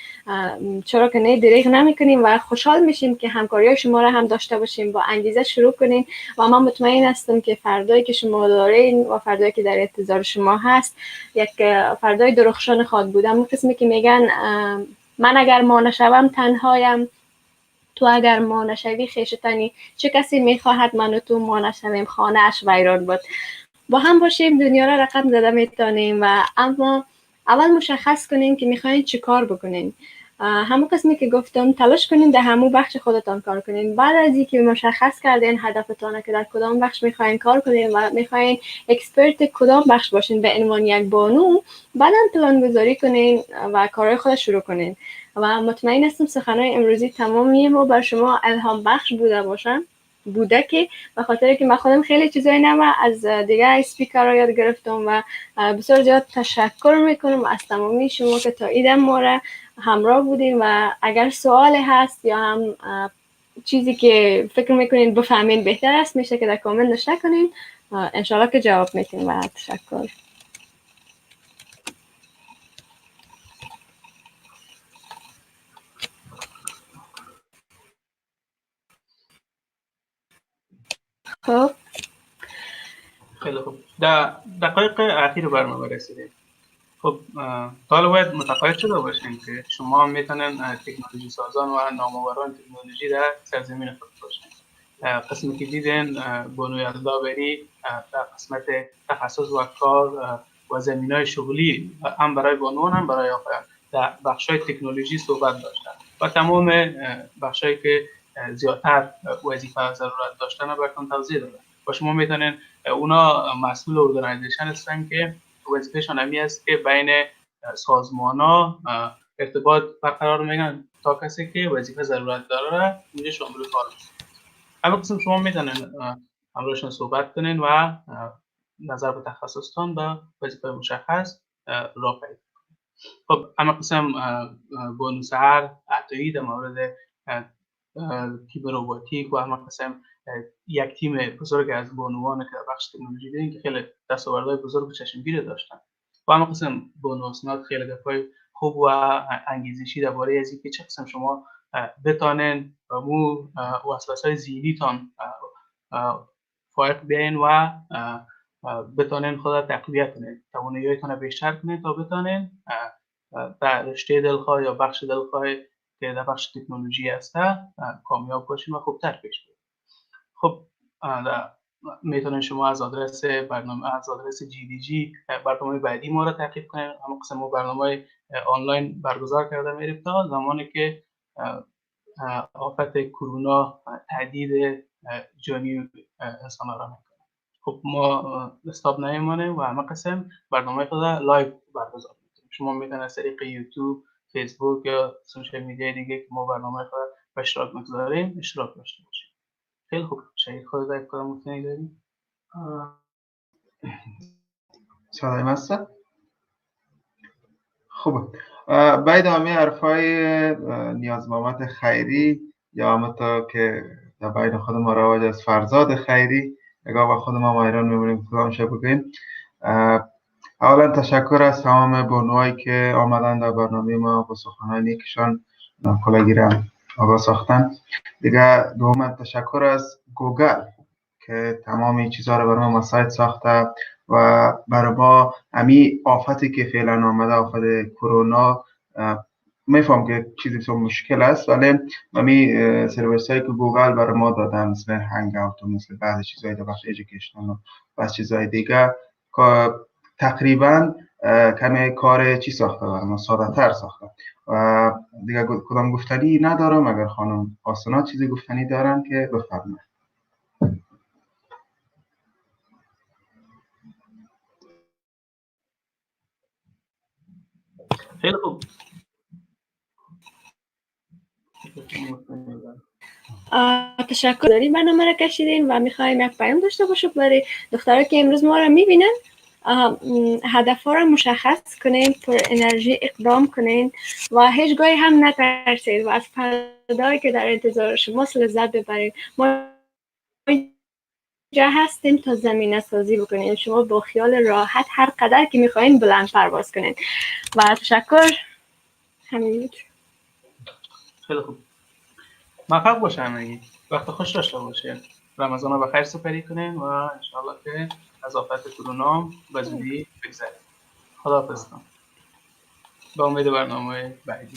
چرا که نه، دریغ نمی‌کنیم و خوشحال میشیم که همکاری‌های شما را هم داشته باشیم. با انگیزه شروع کنین و من مطمئن هستم که فردایی که شما دارین و فردایی که در انتظار شما هست یک فردای درخشان خواهد بود. قسمی که میگن من اگر ما نشوم تنهایم، تو اگر ما نشوی خیشتنی، چه کسی میخواهد من و تو ما نشویم خانه اش ویران بود. با هم باشیم دنیا را رقم زده میتونیم. و اما اول مشخص کنین که میخواین چی کار بکنین. همون قسمی که گفتم تلاش کنین در همون بخش خودتان کار کنین. بعد از اینکه مشخص کردین هدفتانه که در کدام بخش میخواین کار کنین و میخواین اکسپرت کدام بخش باشین به عنوان یک بانو، بعدا پلان گذاری کنین و کارهای خود شروع کنین. و مطمئن هستم سخنهای امروزی تمامی ما بر شما الهام بخش بوده که به خاطر که من خودم خیلی چیزای نو از دیگه اسپیکرها یاد گرفتم و بسیار زیاد تشکر میکنم از تمامی شما که تا ایده ما را همراه بودین و اگر سوالی هست یا هم چیزی که فکر میکنین بفهمین بهتر است میشه که در کامنت نوشته کنین، انشالله که جواب میتین. و تشکر. خب خیلی خوب. در دقایق اخیر برنامه رسیدیم. خب حالا باید متقاعد شده باشین که شما میتونن تکنولوژی سازان و نامآوران تکنولوژی در سرزمین خود باشین. قسمی که دیدین بانوی یادآوری در قسمت تخصص و کار و زمینه‌های شغلی هم برای بانوان هم برای آقایان در بخش‌های تکنولوژی صحبت داشتن و تمام بخش‌هایی که زیادتر وظیفه و ضرورت داشتن رو براتون توضیح دادن. و شما میتونین اونا مسئول ارگانایزیشن هستن که وظیفه‌شان همی است که بین سازمان‌ها ارتباط برقرار میکنن تا کسی که وظیفه ضرورت داره اونجا شامل کار بشه. اما قسم شما میتونین همراهشون صحبت کنین و نظر به تخصصتان و وظیفه مشخص راه پیدا کنین. خب اما قسم بانو سحر عطایی در مورد تیم روباتیک و اما قسم یک تیم بزرگ از بانوان که در بخش تکنولوژی دیدین که خیلی دستاوردهای بزرگ و چشمگیر داشتن و اما قسم بانو اسناد خیلی دفعه خوب و انگیزشی درباره از اینکه چه قسم شما بتانین مو وسوسه‌های ذهنیتان فارغ بیاین و بتانین خود تقویت کنین، توانایی‌هایتان رو بیشتر کنین تا بتانین در رشته دلخواه یا بخش دلخواه که در بخش تکنولوژی هسته کامیاب باشین و خوبتر پیش برین. خب میتونین شما از آدرس برنامه از آدرس GDG برنامه بعدی ما را تعقیب کنین. اما قسم ما برنامه آنلاین برگزار کرده میریم تا زمانی که آفت کرونا تهدید جانی انسان را میکنه. خب ما استاب نمیمانیم و همه قسم برنامه خود لایو برگزار میکنیم. شما میتونید از طریق یوتیوب، فیسبوک یا سوشال میدیای دیگه که ما برنامه خود به اشتراک میگذاریم اشتراک داشته باشیم. خیلی خوب. شاید خود در کار متنی داریم. صدای مسته؟ خوب. باید همه حرفای نیازمامت خیری یا همتا که در بین خود ما رواج از فرزاد خیری اگه با خود ما ایران میمونیم کدام شب بگیم. اولا تشکر از تمام بانوهایی که آمدن در برنامه ما با سخنهای نیکشان کلاگیرم آقا ساختن. دیگه دوم تشکر از گوگل که تمام این چیزها رو برای ما سایت ساخته و برای ما همین آفتی که فعلا آمده آفت کرونا میفهم که چیزی تو مشکل است ولی همین سرویس هایی که گوگل برای ما دادن مثل هنگ اوت و مثل بعضی چیزهای در بخش ایژوکیشن و بعضی چیزهای دیگه که تقریبا کمی کار چی ساخته برای ما ساده تر ساخته و دیگه کدام گفتنی ندارم. اگر خانم آسنا چیزی گفتنی دارن که بفرمایید. خیلی خوب. تشکر داریم برنامه را کشیدین و میخوایم یک پیام داشته باشیم برای دخترها که امروز ما را میبینن. هدفها را مشخص کنین، پر انرژی اقدام کنین و هیچگاهی هم نترسید و از فردایی که در انتظار شماست لذت ببرید. ما جا هستیم تا زمینه سازی بکنین. شما با خیال راحت هر قدر که میخواین بلند پرواز کنین و تشکر. همین. خیلی خوب. موفق باشن همگی. وقت خوش داشته باشین. رمضان رو بخیر سپری کنین و انشاءالله که از آفت کرونا به زودی بگذرید. خداحافظ. با امید برنامه بعدی.